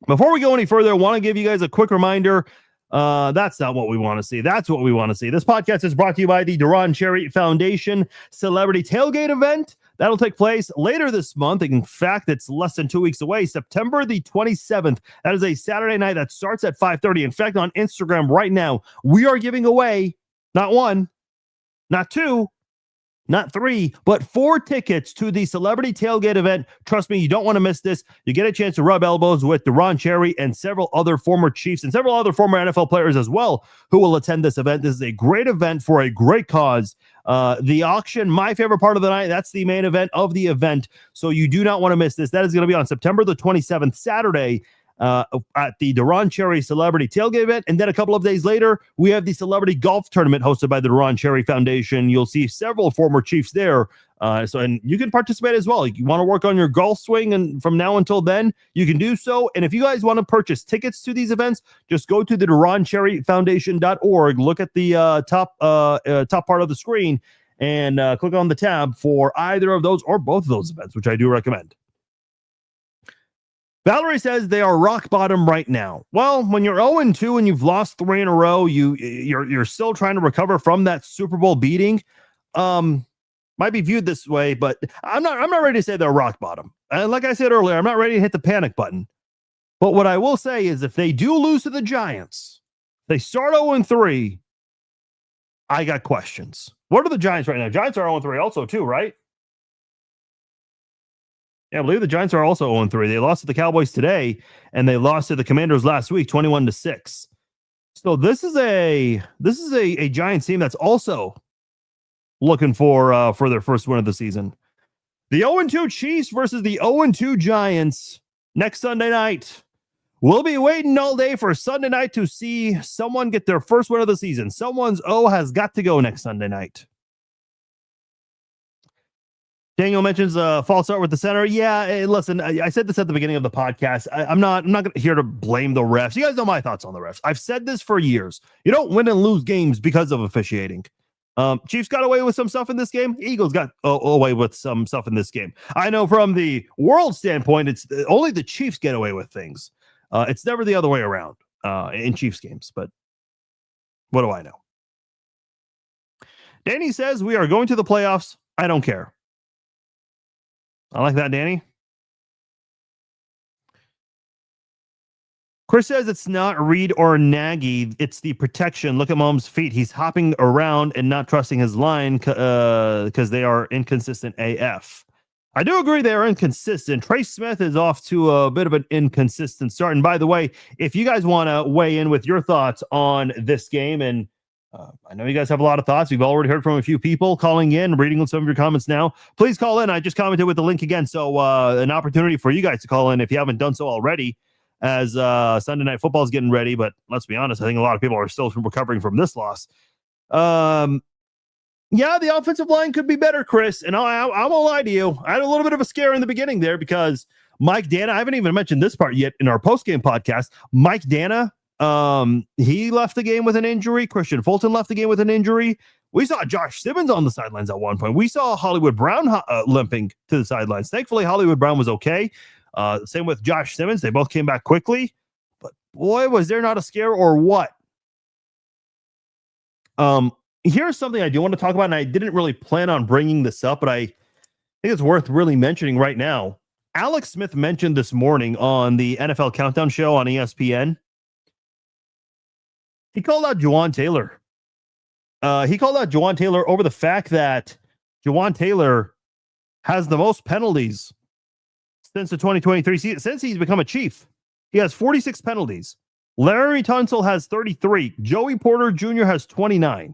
Before we go any further, I want to give you guys a quick reminder. That's not what we want to see. That's what we want to see. This podcast is brought to you by the Duran Cherry Foundation Celebrity Tailgate event. That'll take place later this month. In fact, it's less than 2 weeks away, September the 27th. That is a Saturday night that starts at 5:30. In fact, on Instagram right now, we are giving away not 1, not 2, not 3, but 4 tickets to the Celebrity Tailgate event. Trust me, you don't want to miss this. You get a chance to rub elbows with Duran Cherry and several other former Chiefs and several other former NFL players as well who will attend this event. This is a great event for a great cause. The auction, my favorite part of the night, that's the main event of the event. So you do not want to miss this. That is going to be on September the 27th, Saturday, at the Duran Cherry Celebrity Tailgate event. And then a couple of days later, we have the Celebrity Golf Tournament hosted by the Duran Cherry Foundation. You'll see several former Chiefs there. And you can participate as well. You want to work on your golf swing, and from now until then, you can do so. And if you guys want to purchase tickets to these events, just go to the DuranCherryFoundation.org. Look at the top part of the screen and click on the tab for either of those or both of those events, which I do recommend. Valerie says they are rock bottom right now. Well, when you're 0-2 and you've lost 3 in a row, you're still trying to recover from that Super Bowl beating. Might be viewed this way, but I'm not ready to say they're rock bottom. And like I said earlier, I'm not ready to hit the panic button. But what I will say is if they do lose to the Giants, they start 0-3, I got questions. What are the Giants right now? Giants are 0-3 also too, right? Yeah, I believe the Giants are also 0-3. They lost to the Cowboys today, and they lost to the Commanders last week, 21-6. So this is a Giants team that's also looking for their first win of the season. The 0-2 Chiefs versus the 0-2 Giants next Sunday night. We'll be waiting all day for Sunday night to see someone get their first win of the season. Someone's O has got to go next Sunday night. Daniel mentions a false start with the center. Yeah, listen, I said this at the beginning of the podcast. I'm not here to blame the refs. You guys know my thoughts on the refs. I've said this for years. You don't win and lose games because of officiating. Chiefs got away with some stuff in this game. Eagles got away with some stuff in this game. I know from the world standpoint, it's only the Chiefs get away with things. It's never the other way around in Chiefs games. But what do I know? Danny says we are going to the playoffs. I don't care. I like that, Danny. Chris says it's not Reed or Nagy. It's the protection. Look at Mahomes' feet. He's hopping around and not trusting his line because they are inconsistent AF. I do agree they are inconsistent. Trey Smith is off to a bit of an inconsistent start. And by the way, if you guys want to weigh in with your thoughts on this game, and I know you guys have a lot of thoughts. We've already heard from a few people calling in, reading some of your comments now. Please call in. I just commented with the link again. So an opportunity for you guys to call in if you haven't done so already. as Sunday Night Football is getting ready. But let's be honest, I think a lot of people are still recovering from this loss. Yeah, the offensive line could be better, Chris. And I won't lie to you. I had a little bit of a scare in the beginning there because Mike Dana, I haven't even mentioned this part yet in our post-game podcast. Mike Dana, he left the game with an injury. Christian Fulton left the game with an injury. We saw Josh Simmons on the sidelines at one point. We saw Hollywood Brown limping to the sidelines. Thankfully, Hollywood Brown was okay. Same with Josh Simmons. They both came back quickly. But boy, was there not a scare or what? Here's something I do want to talk about, and I didn't really plan on bringing this up, but I think it's worth really mentioning right now. Alex Smith mentioned this morning on the NFL Countdown show on ESPN. He called out Jawaan Taylor. He called out Jawaan Taylor over the fact that Jawaan Taylor has the most penalties since the 2023 season, since he's become a Chief. He has 46 penalties. Larry Tunsil has 33. Joey Porter Jr. has 29.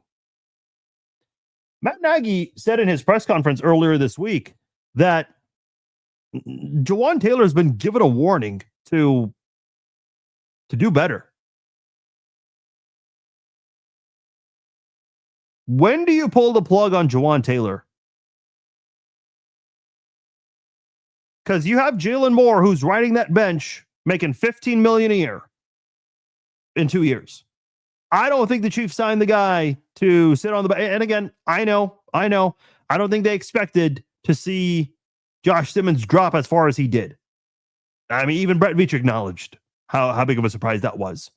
Matt Nagy said in his press conference earlier this week that Jawaan Taylor has been given a warning to do better. When do you pull the plug on Jawaan Taylor? Because you have Jalen Moore, who's riding that bench, making $15 million a year in 2 years. I don't think the Chiefs signed the guy to sit on the bench. And again, I know. I don't think they expected to see Josh Simmons drop as far as he did. I mean, even Brett Veach acknowledged how big of a surprise that was.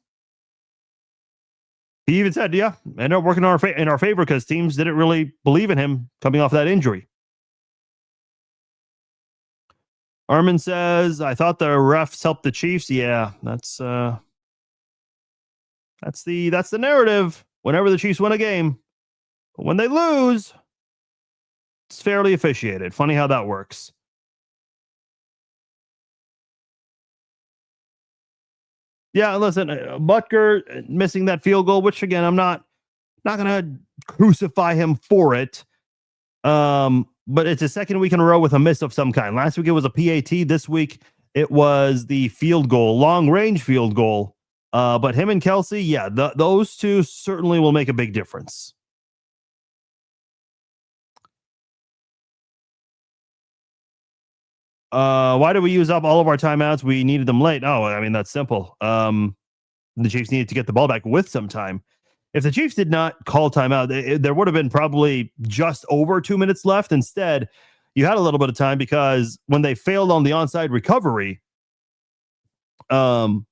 He even said, yeah, ended up working in our favor because teams didn't really believe in him coming off that injury. Armin says, I thought the refs helped the Chiefs. Yeah, that's the narrative whenever the Chiefs win a game. But when they lose, it's fairly officiated. Funny how that works. Yeah, listen, Butker missing that field goal, which again, I'm not going to crucify him for it. But it's a second week in a row with a miss of some kind. Last week it was a PAT. This week it was the field goal, long range field goal. But him and Kelsey, yeah, those two certainly will make a big difference. Why did we use up all of our timeouts? We needed them late. Oh, I mean, that's simple. The Chiefs needed to get the ball back with some time. If the Chiefs did not call timeout, there would have been probably just over 2 minutes left. Instead, you had a little bit of time because when they failed on the onside recovery, because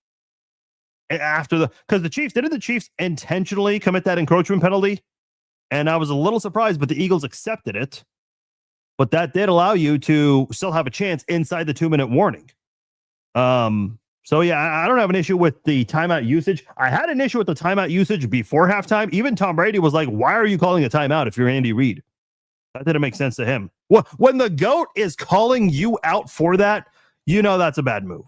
the Chiefs intentionally commit that encroachment penalty? And I was a little surprised, but the Eagles accepted it. But that did allow you to still have a chance inside the 2-minute warning. So yeah, I don't have an issue with the timeout usage. I had an issue with the timeout usage before halftime. Even Tom Brady was like, why are you calling a timeout if you're Andy Reid? That didn't make sense to him. Well, when the GOAT is calling you out for that, you know that's a bad move.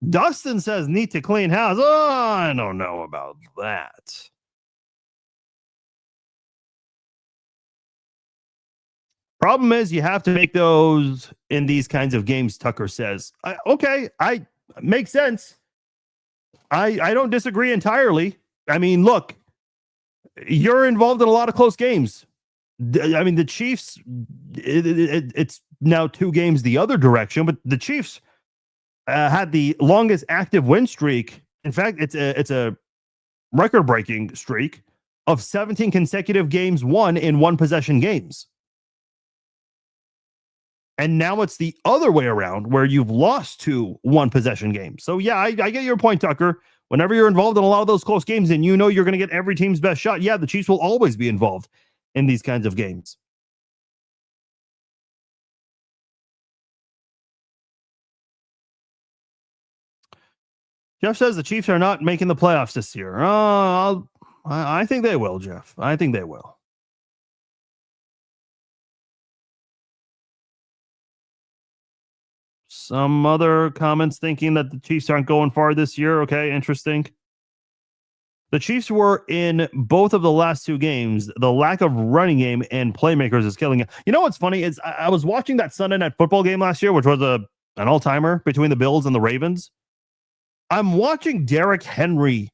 Dustin says, need to clean house. Oh, I don't know about that. Problem is, you have to make those in these kinds of games, Tucker says. I makes sense. I don't disagree entirely. I mean, look, you're involved in a lot of close games. I mean, the Chiefs, it's now 2 games the other direction, but the Chiefs had the longest active win streak. In fact, it's a record-breaking streak of 17 consecutive games won in one possession games. And now it's the other way around where you've lost 2 one possession games. So yeah, I get your point, Tucker. Whenever you're involved in a lot of those close games and you know you're going to get every team's best shot, yeah, the Chiefs will always be involved in these kinds of games. Jeff says the Chiefs are not making the playoffs this year. I think they will, Jeff. I think they will. Some other comments thinking that the Chiefs aren't going far this year. Okay, interesting. The Chiefs were in both of the last two games. The lack of running game and playmakers is killing it. You know what's funny is I was watching that Sunday night football game last year, which was an all-timer between the Bills and the Ravens. I'm watching Derrick Henry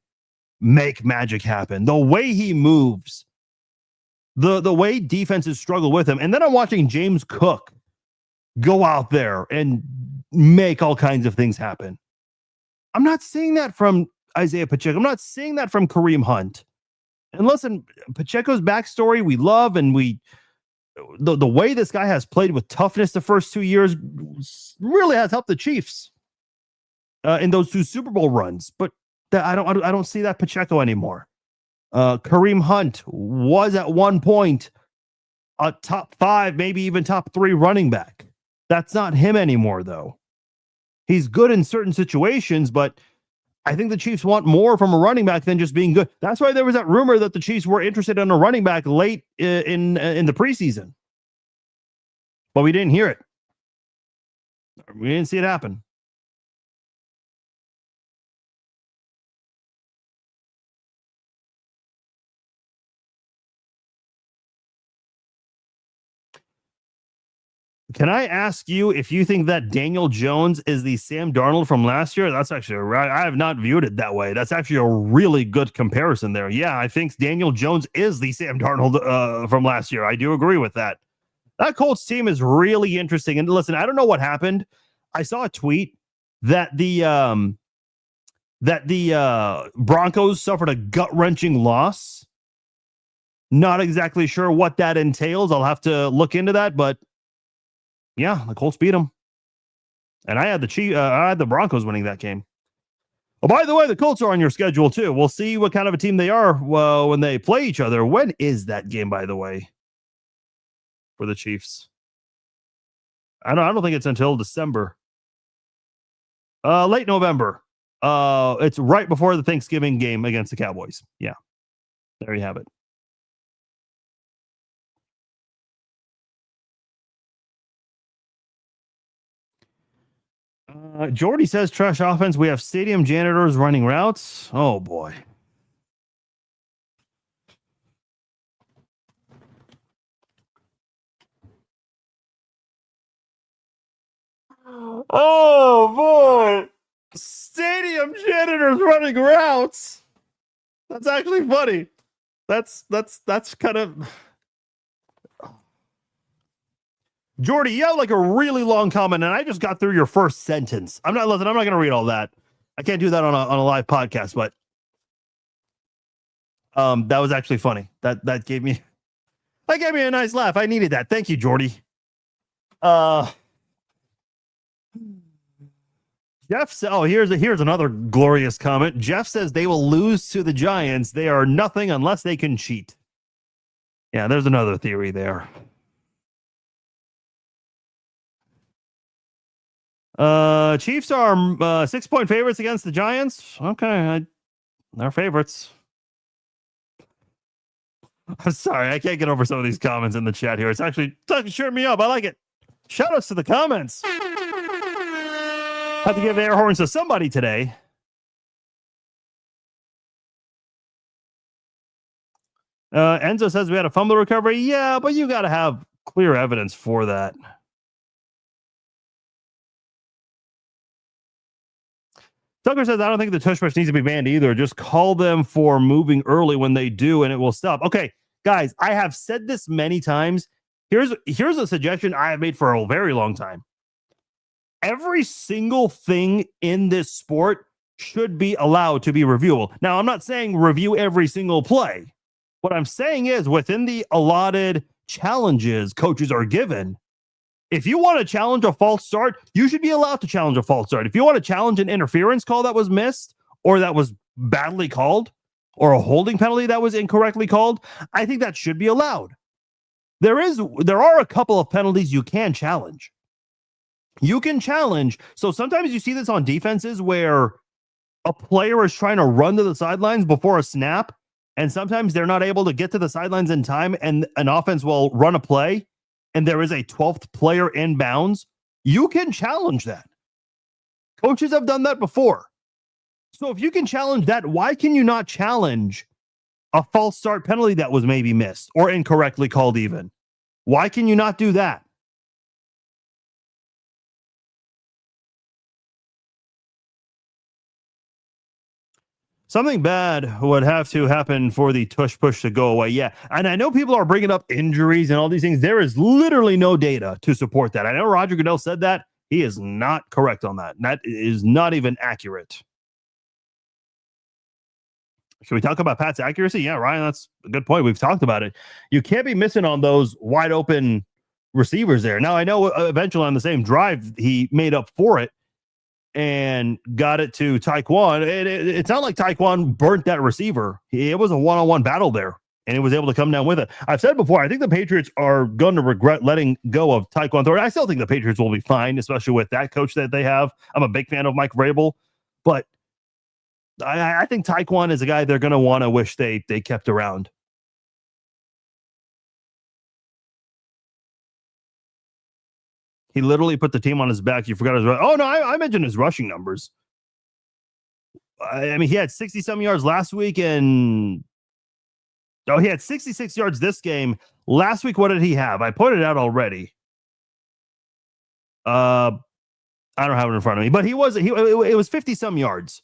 make magic happen. The way he moves, the way defenses struggle with him. And then I'm watching James Cook go out there and make all kinds of things happen. I'm not seeing that from Isaiah Pacheco. I'm not seeing that from Kareem Hunt. And listen, Pacheco's backstory we love, and the way this guy has played with toughness the first 2 years really has helped the Chiefs in those two Super Bowl runs. But I don't see that Pacheco anymore. Kareem Hunt was at one point a top 5, maybe even top 3 running back. That's not him anymore, though. He's good in certain situations, but I think the Chiefs want more from a running back than just being good. That's why there was that rumor that the Chiefs were interested in a running back late in the preseason. But we didn't hear it. We didn't see it happen. Can I ask you if you think that Daniel Jones is the Sam Darnold from last year? That's actually right. I have not viewed it that way. That's actually a really good comparison there. Yeah, I think Daniel Jones is the Sam Darnold from last year. I do agree with that. That Colts team is really interesting. And listen, I don't know what happened. I saw a tweet that the Broncos suffered a gut-wrenching loss. Not exactly sure what that entails. I'll have to look into that, but yeah, the Colts beat them, and I had the Broncos winning that game. Oh, by the way, the Colts are on your schedule too. We'll see what kind of a team they are when they play each other. When is that game, by the way, for the Chiefs? I don't think it's until December. Late November. It's right before the Thanksgiving game against the Cowboys. Yeah, there you have it. Jordy says trash offense. We have stadium janitors running routes. Oh boy. Oh boy. Stadium janitors running routes. That's actually funny. That's kind of Jordy, you have like a really long comment, and I just got through your first sentence. I'm not going to read all that. I can't do that on a live podcast, but that was actually funny. That gave me a nice laugh. I needed that. Thank you, Jordy. Jeff says, here's another glorious comment. Jeff says they will lose to the Giants. They are nothing unless they can cheat. Yeah, there's another theory there. Chiefs are 6-point favorites against the Giants. Okay, they're favorites. I'm sorry, I can't get over some of these comments in the chat here. It's actually cheering me up. I like it. Shout outs to the comments. Have to give air horns to somebody today. Enzo says we had a fumble recovery. Yeah, but you got to have clear evidence for that. Tucker says, I don't think the tush push needs to be banned either. Just call them for moving early when they do, and it will stop. Okay, guys, I have said this many times. Here's a suggestion I have made for a very long time. Every single thing in this sport should be allowed to be reviewable. Now, I'm not saying review every single play. What I'm saying is within the allotted challenges coaches are given, if you want to challenge a false start, you should be allowed to challenge a false start. If you want to challenge an interference call that was missed or that was badly called or a holding penalty that was incorrectly called, I think that should be allowed. There are a couple of penalties you can challenge. You can challenge. So sometimes you see this on defenses where a player is trying to run to the sidelines before a snap, and sometimes they're not able to get to the sidelines in time, and an offense will run a play, and there is a 12th player in bounds. You can challenge that. Coaches have done that before. So if you can challenge that, why can you not challenge a false start penalty that was maybe missed or incorrectly called even? Why can you not do that? Something bad would have to happen for the tush push to go away. Yeah. And I know people are bringing up injuries and all these things. There is literally no data to support that. I know Roger Goodell said that. He is not correct on that. That is not even accurate. Should we talk about Pat's accuracy? Yeah, Ryan, that's a good point. We've talked about it. You can't be missing on those wide open receivers there. Now, I know eventually on the same drive, he made up for it and got it to Tyquan. It's not like Tyquan burnt that receiver. It was a one-on-one battle there, and he was able to come down with it. I've said before, I think the Patriots are going to regret letting go of Tyquan Thornton. I still think the Patriots will be fine, especially with that coach that they have. I'm a big fan of Mike Vrabel, but I think Tyquan is a guy they're going to want to wish they kept around. He literally put the team on his back. You forgot his. Oh no, I mentioned his rushing numbers. I mean, he had 60-some yards last week, and he had 66 yards this game. Last week, what did he have? I put it out already. I don't have it in front of me, but it was 50-some yards.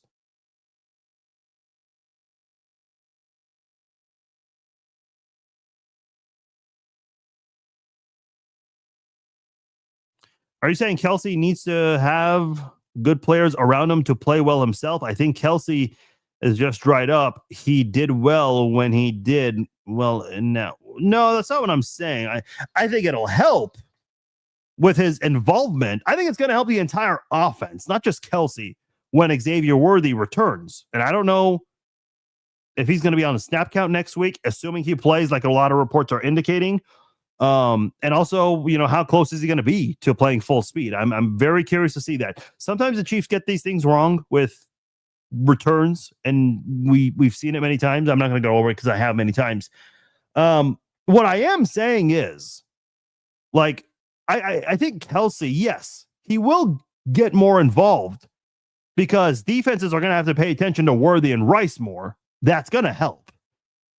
Are you saying Kelce needs to have good players around him to play well himself? I think Kelce is just dried up. He did well when he did well. No, that's not what I'm saying. I think it'll help with his involvement. I think it's going to help the entire offense, not just Kelce, when Xavier Worthy returns. And I don't know if he's going to be on the snap count next week, assuming he plays like a lot of reports are indicating. And also, how close is he going to be to playing full speed? I'm very curious to see that. Sometimes the Chiefs get these things wrong with returns, and we've seen it many times. I'm not going to go over it because I have many times. What I am saying is, like, I think Kelce, yes, he will get more involved because defenses are going to have to pay attention to Worthy and Rice more. That's going to help.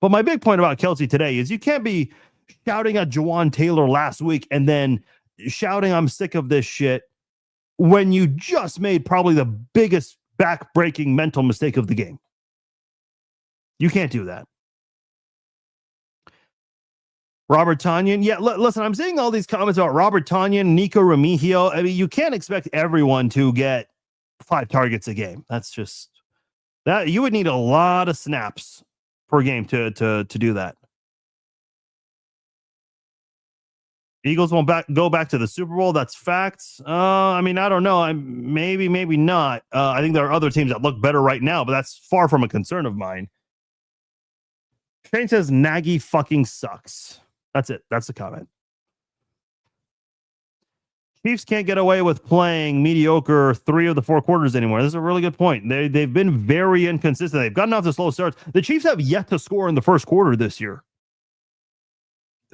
But my big point about Kelce today is you can't be shouting at Jawan Taylor last week and then shouting, I'm sick of this shit, when you just made probably the biggest back-breaking mental mistake of the game. You can't do that. Robert Tonyan. Yeah, listen, I'm seeing all these comments about Robert Tonyan, Nico Remigio. I mean, you can't expect everyone to get 5 targets a game. That's just that. You would need a lot of snaps per game to do that. Eagles won't go back to the Super Bowl. That's facts. I mean, I don't know. Maybe not. I think there are other teams that look better right now, but that's far from a concern of mine. Shane says Nagy fucking sucks. That's it. That's the comment. Chiefs can't get away with playing mediocre 3 of the 4 quarters anymore. This is a really good point. They've been very inconsistent. They've gotten off to slow starts. The Chiefs have yet to score in the first quarter this year.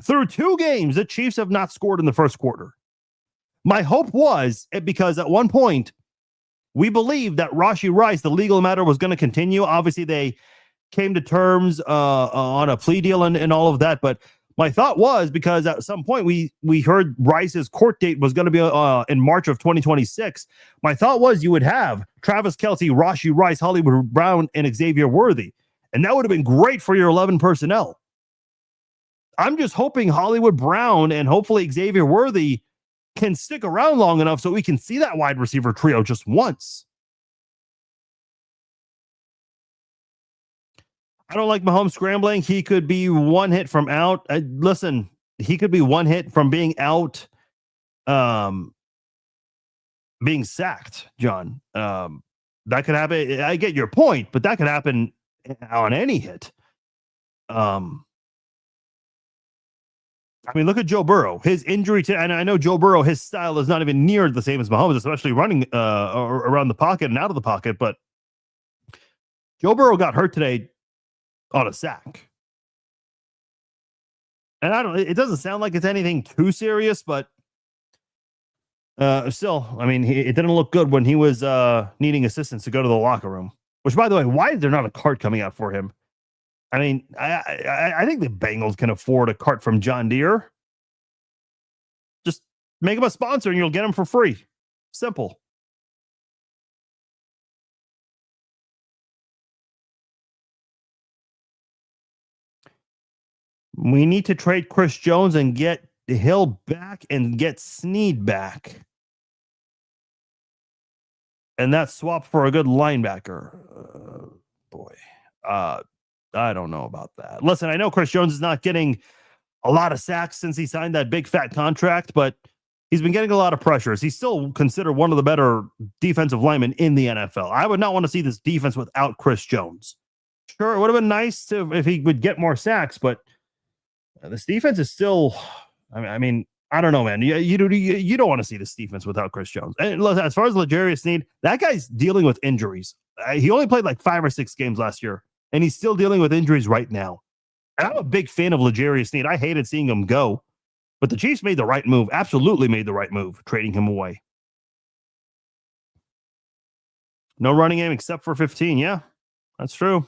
Through 2 games, the Chiefs have not scored in the first quarter. My hope was, because at one point, we believed that Rashee Rice, the legal matter, was going to continue. Obviously, they came to terms on a plea deal and all of that. But my thought was, because at some point we heard Rice's court date was going to be in March of 2026. My thought was you would have Travis Kelce, Rashee Rice, Hollywood Brown, and Xavier Worthy. And that would have been great for your 11 personnel. I'm just hoping Hollywood Brown and hopefully Xavier Worthy can stick around long enough so we can see that wide receiver trio just once. I don't like Mahomes scrambling. He could be one hit from out. Listen, he could be one hit from being out, being sacked, John. That could happen. I get your point, but that could happen on any hit. I mean, look at Joe Burrow. His injury and I know Joe Burrow, his style is not even near the same as Mahomes, especially running around the pocket and out of the pocket. But Joe Burrow got hurt today on a sack. And it doesn't sound like it's anything too serious, but still, I mean, it didn't look good when he was needing assistance to go to the locker room. Which, by the way, why is there not a cart coming out for him? I mean, I think the Bengals can afford a cart from John Deere. Just make him a sponsor and you'll get him for free. Simple. We need to trade Chris Jones and get Hill back and get Snead back. And that swap for a good linebacker. Boy. I don't know about that. Listen, I know Chris Jones is not getting a lot of sacks since he signed that big fat contract, but he's been getting a lot of pressures. He's still considered one of the better defensive linemen in the NFL. I would not want to see this defense without Chris Jones. Sure, it would have been nice if he would get more sacks, but this defense is still, I mean, I don't know, man. You don't want to see this defense without Chris Jones. And as far as L'Jarius Sneed, that guy's dealing with injuries. He only played like 5 or 6 games last year, and he's still dealing with injuries right now. And I'm a big fan of L'Jarius Sneed. I hated seeing him go, but the Chiefs made the right move. Absolutely made the right move, trading him away. No running game except for 15. Yeah, that's true.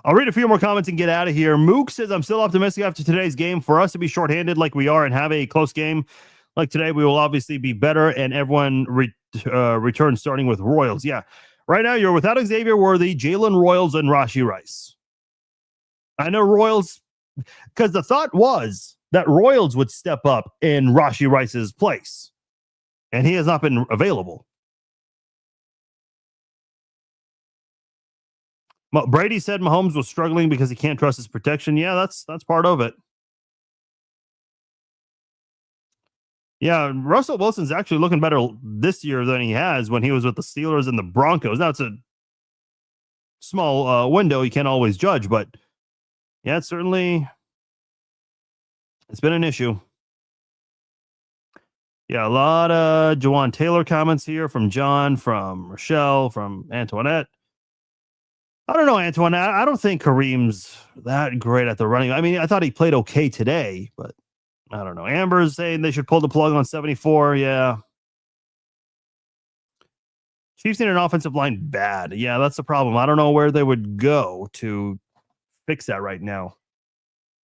I'll read a few more comments and get out of here. Mook says, I'm still optimistic after today's game. For us to be shorthanded like we are and have a close game like today, we will obviously be better, and everyone returns starting with Royals. Yeah. Right now, you're without Xavier Worthy, Jalen Royals, and Rashee Rice. I know Royals, because the thought was that Royals would step up in Rashee Rice's place, and he has not been available. Brady said Mahomes was struggling because he can't trust his protection. Yeah, that's part of it. Yeah, Russell Wilson's actually looking better this year than he has when he was with the Steelers and the Broncos. Now, it's a small window. You can't always judge, but yeah, it's been an issue. Yeah, a lot of Jawan Taylor comments here from John, from Rochelle, from Antoinette. I don't know, Antoinette. I don't think Kareem's that great at the running. I mean, I thought he played okay today, but I don't know. Amber's saying they should pull the plug on 74. Yeah. Chiefs need an offensive line bad. Yeah, that's the problem. I don't know where they would go to fix that right now.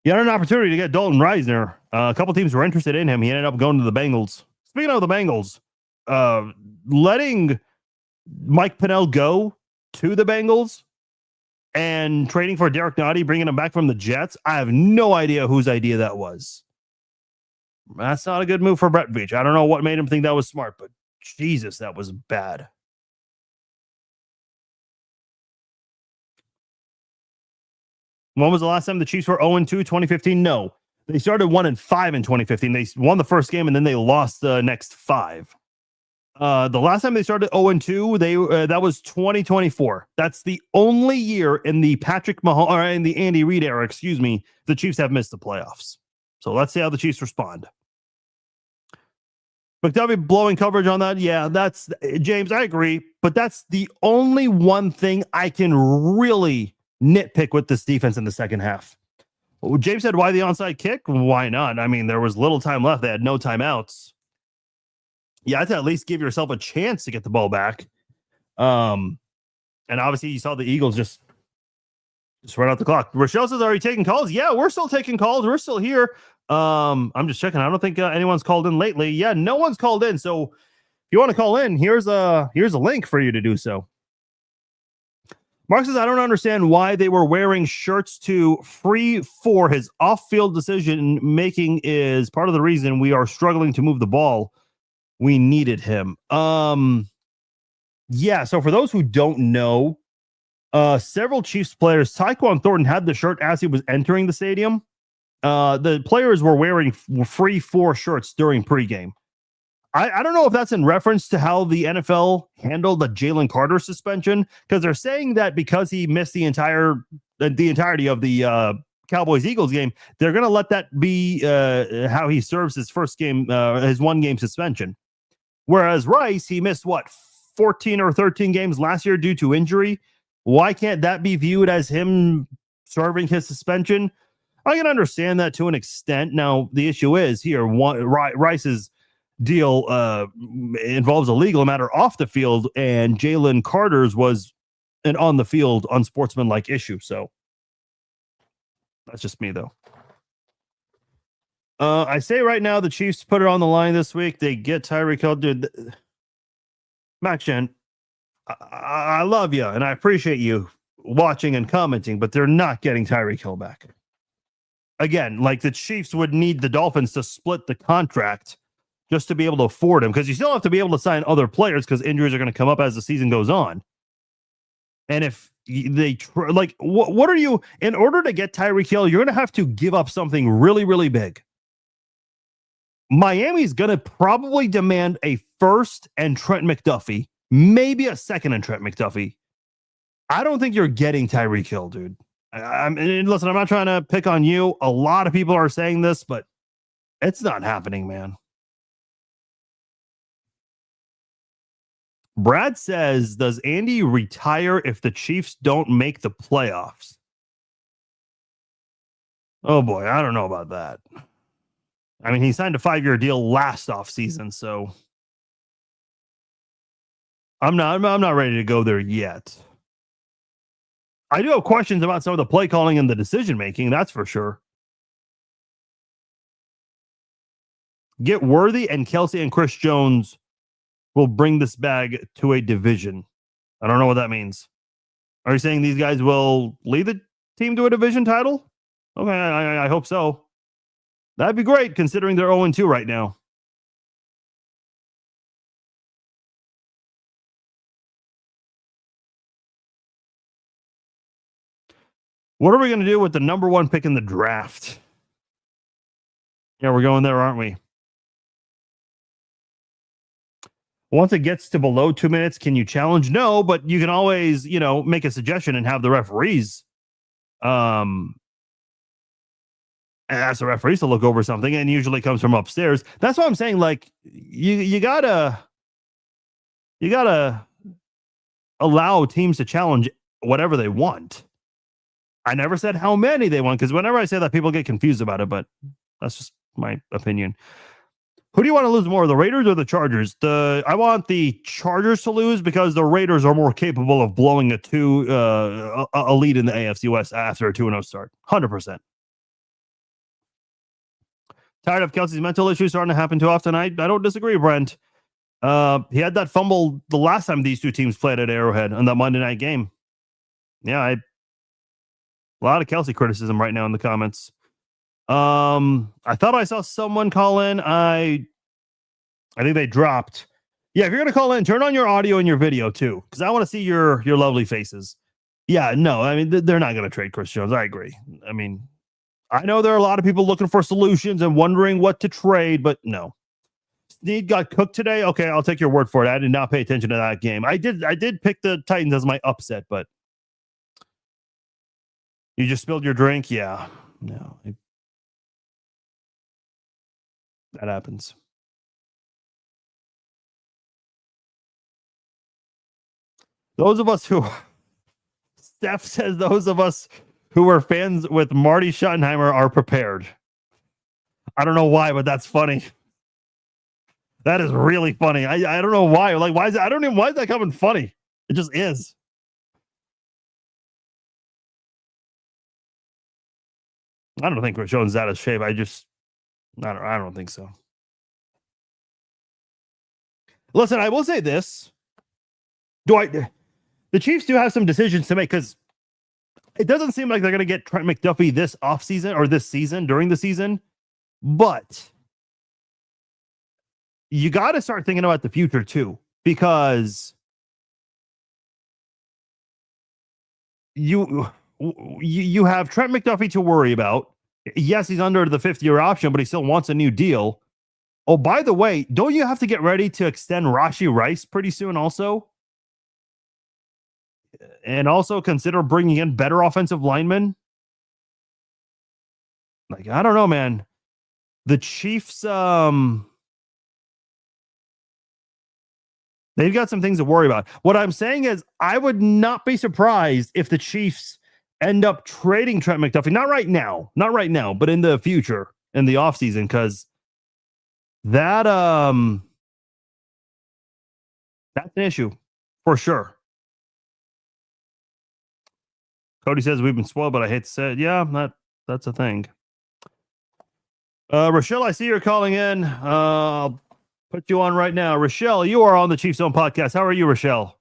You had an opportunity to get Dalton Reisner. A couple teams were interested in him. He ended up going to the Bengals. Speaking of the Bengals, letting Mike Pennell go to the Bengals and trading for Derek Nottie, bringing him back from the Jets, I have no idea whose idea that was. That's not a good move for Brett Veach. I don't know what made him think that was smart, but Jesus, that was bad. When was the last time the Chiefs were 0-2? 2015? No. They started 1-5 in 2015. They won the first game and then they lost the next 5. The last time they started 0-2, that was 2024. That's the only year in the Patrick Mahomes or in the Andy Reid era, the Chiefs have missed the playoffs. So let's see how the Chiefs respond. McDuffie blowing coverage on that. Yeah, that's James. I agree, but that's the only one thing I can really nitpick with this defense in the second half. James said, "Why the onside kick? Why not? I mean, there was little time left. They had no timeouts. You have to at least give yourself a chance to get the ball back." And obviously, you saw the Eagles just run out the clock. Rochelle says, "Are you taking calls?" Yeah, we're still taking calls. We're still here. I'm just checking. I don't think anyone's called in lately. Yeah, no one's called in. So if you want to call in, here's a link for you to do so. Mark says, "I don't understand why they were wearing shirts to free for his off-field decision making is part of the reason we are struggling to move the ball. We needed him." Yeah, so for those who don't know, several Chiefs players, Tyquan Thornton had the shirt as he was entering the stadium. The players were wearing free 4 shirts during pregame. I don't know if that's in reference to how the NFL handled the Jalen Carter suspension, because they're saying that because he missed the entirety of the Cowboys-Eagles game, they're going to let that be how he serves his first game, his 1-game suspension. Whereas Rice, he missed 14 or 13 games last year due to injury. Why can't that be viewed as him serving his suspension? I can understand that to an extent. Now, the issue is here, Rice's deal involves a legal matter off the field, and Jalen Carter's was an on the field, unsportsmanlike issue. So that's just me, though. I say right now, the Chiefs put it on the line this week. They get Tyreek Hill. Dude, Max Jen, I love you, and I appreciate you watching and commenting, but they're not getting Tyreek Hill back. Again, like the Chiefs would need the Dolphins to split the contract just to be able to afford him, because you still have to be able to sign other players because injuries are going to come up as the season goes on. And if they what are you, in order to get Tyreek Hill, you're going to have to give up something really, really big. Miami's going to probably demand a first and Trent McDuffie, maybe a second and Trent McDuffie. I don't think you're getting Tyreek Hill, dude. Listen, I'm not trying to pick on you. A lot of people are saying this, but it's not happening, man. Brad says, does Andy retire if the Chiefs don't make the playoffs? Oh boy, I don't know about that. I mean, he signed a 5-year deal last offseason, so I'm not ready to go there yet. I do have questions about some of the play calling and the decision making, that's for sure. Get Worthy and Kelsey and Chris Jones will bring this bag to a division. I don't know what that means. Are you saying these guys will lead the team to a division title? Okay, I hope so. That'd be great considering they're 0-2 right now. What are we going to do with the number 1 pick in the draft? Yeah, we're going there, aren't we? Once it gets to below 2 minutes, can you challenge? No, but you can always, make a suggestion and have the referees ask the referees to look over something, and usually comes from upstairs. That's what I'm saying. Like, you gotta allow teams to challenge whatever they want. I never said how many they want, because whenever I say that, people get confused about it, but that's just my opinion. Who do you want to lose more, the Raiders or the Chargers? I want the Chargers to lose because the Raiders are more capable of blowing a lead in the AFC West after a 2-0 start. 100%. Tired of Kelsey's mental issues starting to happen too often? I don't disagree, Brent. He had that fumble the last time these two teams played at Arrowhead on that Monday night game. Yeah, a lot of Kelsey criticism right now in the comments. I thought I saw someone call in. I think they dropped. Yeah, if you're gonna call in, turn on your audio and your video too, because I want to see your lovely faces. Yeah, no, I mean they're not gonna trade Chris Jones. I agree. I mean, I know there are a lot of people looking for solutions and wondering what to trade, but no. Snead got cooked today. Okay, I'll take your word for it. I did not pay attention to that game. I did pick the Titans as my upset, but you just spilled your drink. Yeah, no. That happens. Those of us who, Steph says, those of us who were fans with Marty Schottenheimer are prepared. I don't know why, but that's funny. That is really funny. I don't know why. Like, why is it? I don't even, why is that coming funny? It just is. I don't think Chris Jones is out of shape. I don't think so. Listen, I will say this. The Chiefs do have some decisions to make, because it doesn't seem like they're going to get Trent McDuffie this offseason or this season during the season, but you got to start thinking about the future too, because you have Trent McDuffie to worry about. Yes, he's under the 5th-year option, but he still wants a new deal. Oh, by the way, don't you have to get ready to extend Rashee Rice pretty soon also? And also consider bringing in better offensive linemen? Like, I don't know, man. The Chiefs, they've got some things to worry about. What I'm saying is, I would not be surprised if the Chiefs end up trading Trent McDuffie. Not right now, but in the future, in the offseason, because that's an issue for sure. Cody says we've been spoiled, but I hate to say it. Yeah, that's a thing. Rochelle, I see you're calling in. I'll put you on right now. Rochelle, you are on the Chiefs Zone podcast. How are you, Rochelle?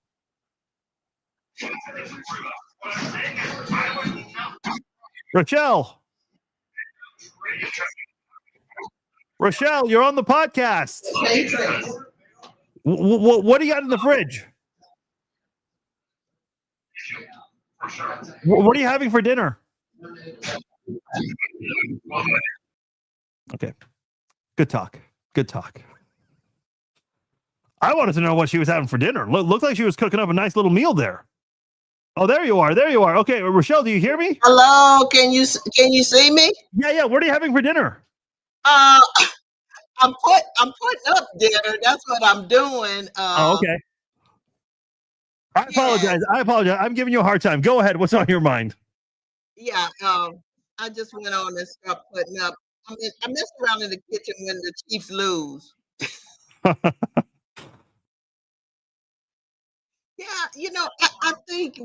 Rochelle, you're on the podcast. What do you got in the fridge? What are you having for dinner? Okay. Good talk. I wanted to know what she was having for dinner. Looked like she was cooking up a nice little meal there. Oh, there you are. Okay, Rochelle, do you hear me? Hello, can you see me? Yeah. What are you having for dinner? I'm putting up dinner. That's what I'm doing. Okay. I apologize. I'm giving you a hard time. Go ahead. What's on your mind? Yeah. I just went on and started putting up. I mess around in the kitchen when the Chiefs lose. Yeah, I think,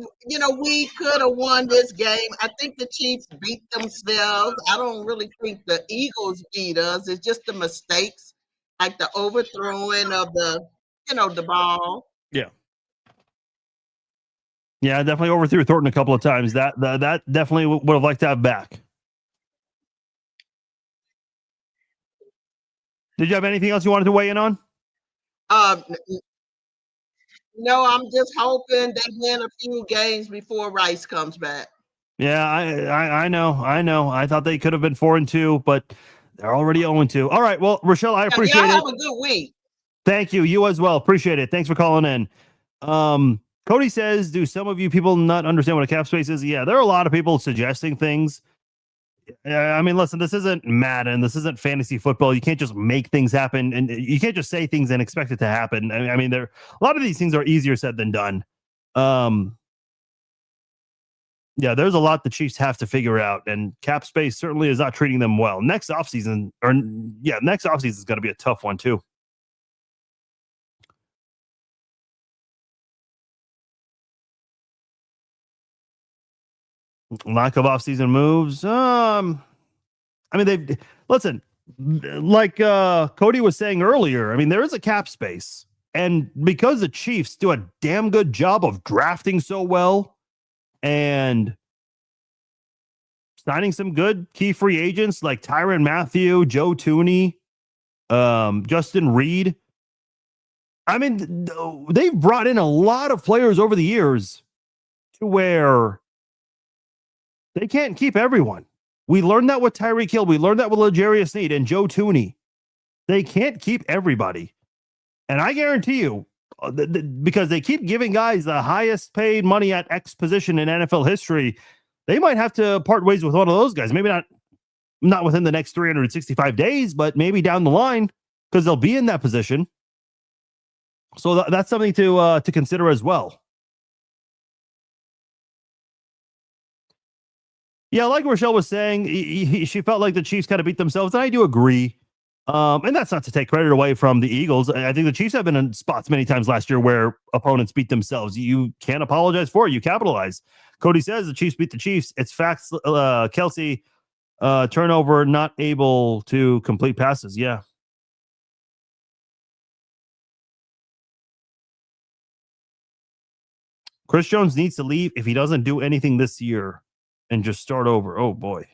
we could have won this game. I think the Chiefs beat themselves. I don't really think the Eagles beat us. It's just the mistakes, like the overthrowing of the ball. Yeah. Yeah, I definitely overthrew Thornton a couple of times. That definitely would have liked to have back. Did you have anything else you wanted to weigh in on? No, I'm just hoping they win a few games before Rice comes back. Yeah, I know. I thought they could have been 4-2, but they're already 0-2. All right, well, Rochelle, I appreciate it. Have a good week. Thank you. You as well. Appreciate it. Thanks for calling in. Cody says, do some of you people not understand what a cap space is? Yeah, there are a lot of people suggesting things. I mean, listen, this isn't Madden. This isn't fantasy football. You can't just make things happen, and you can't just say things and expect it to happen. I mean, a lot of these things are easier said than done. Yeah, there's a lot the Chiefs have to figure out, and cap space certainly is not treating them well. Next offseason is going to be a tough one too. Lack of offseason moves. I mean, listen, like Cody was saying earlier, I mean, there is a cap space. And because the Chiefs do a damn good job of drafting so well and signing some good key free agents like Tyrann Mathieu, Joe Thuney, Justin Reed. I mean, they've brought in a lot of players over the years to where they can't keep everyone. We learned that with Tyreek Hill. We learned that with L'Jarius Sneed and Joe Thuney. They can't keep everybody. And I guarantee you, because they keep giving guys the highest paid money at X position in NFL history, they might have to part ways with one of those guys. Maybe not within the next 365 days, but maybe down the line, because they'll be in that position. So that's something to consider as well. Yeah, like Rochelle was saying, she felt like the Chiefs kind of beat themselves, and I do agree. And that's not to take credit away from the Eagles. I think the Chiefs have been in spots many times last year where opponents beat themselves. You can't apologize for it. You capitalize. Cody says the Chiefs beat the Chiefs. It's facts. Kelsey, turnover, not able to complete passes. Yeah. Chris Jones needs to leave if he doesn't do anything this year and just start over. Oh, boy.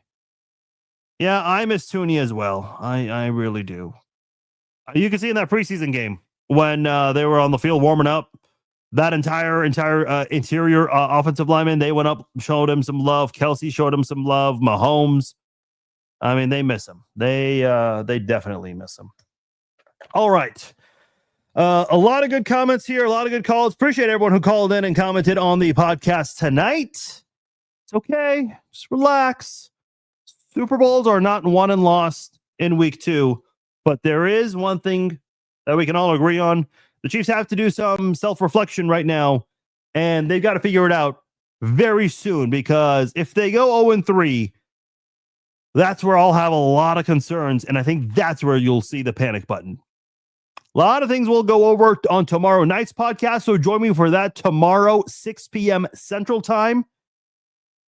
Yeah, I miss Thuney as well. I really do. You can see in that preseason game when they were on the field warming up, that entire interior offensive lineman, they went up, showed him some love. Kelsey showed him some love. Mahomes. I mean, they miss him. They definitely miss him. All right. A lot of good comments here. A lot of good calls. Appreciate everyone who called in and commented on the podcast tonight. It's okay. Just relax. Super Bowls are not won and lost in week 2, but there is one thing that we can all agree on. The Chiefs have to do some self-reflection right now, and they've got to figure it out very soon, because if they go 0-3, that's where I'll have a lot of concerns, and I think that's where you'll see the panic button. A lot of things we'll go over on tomorrow night's podcast, so join me for that tomorrow, 6 p.m. Central Time.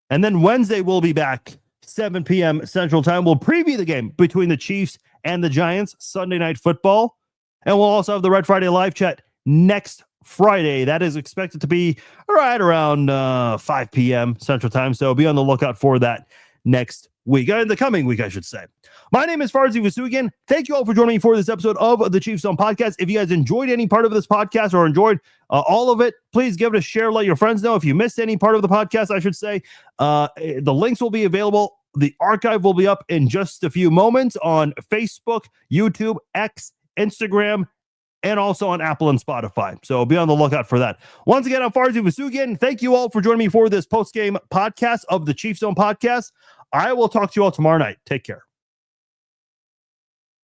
And then Wednesday, we'll be back, 7 p.m. Central Time. We'll preview the game between the Chiefs and the Giants, Sunday Night Football. And we'll also have the Red Friday live chat next Friday. That is expected to be right around 5 p.m. Central Time, so be on the lookout for that next week, in the coming week, I should say. My name is Farzi Vasugian. Thank you all for joining me for this episode of the Chiefs Zone Podcast. If you guys enjoyed any part of this podcast or enjoyed all of it, please give it a share. Let your friends know. If you missed any part of the podcast, I should say, the links will be available. The archive will be up in just a few moments on Facebook, YouTube, X, Instagram, and also on Apple and Spotify. So be on the lookout for that. Once again, I'm Farzi Vasugian. Thank you all for joining me for this post-game podcast of the Chiefs Zone Podcast. I will talk to you all tomorrow night. Take care.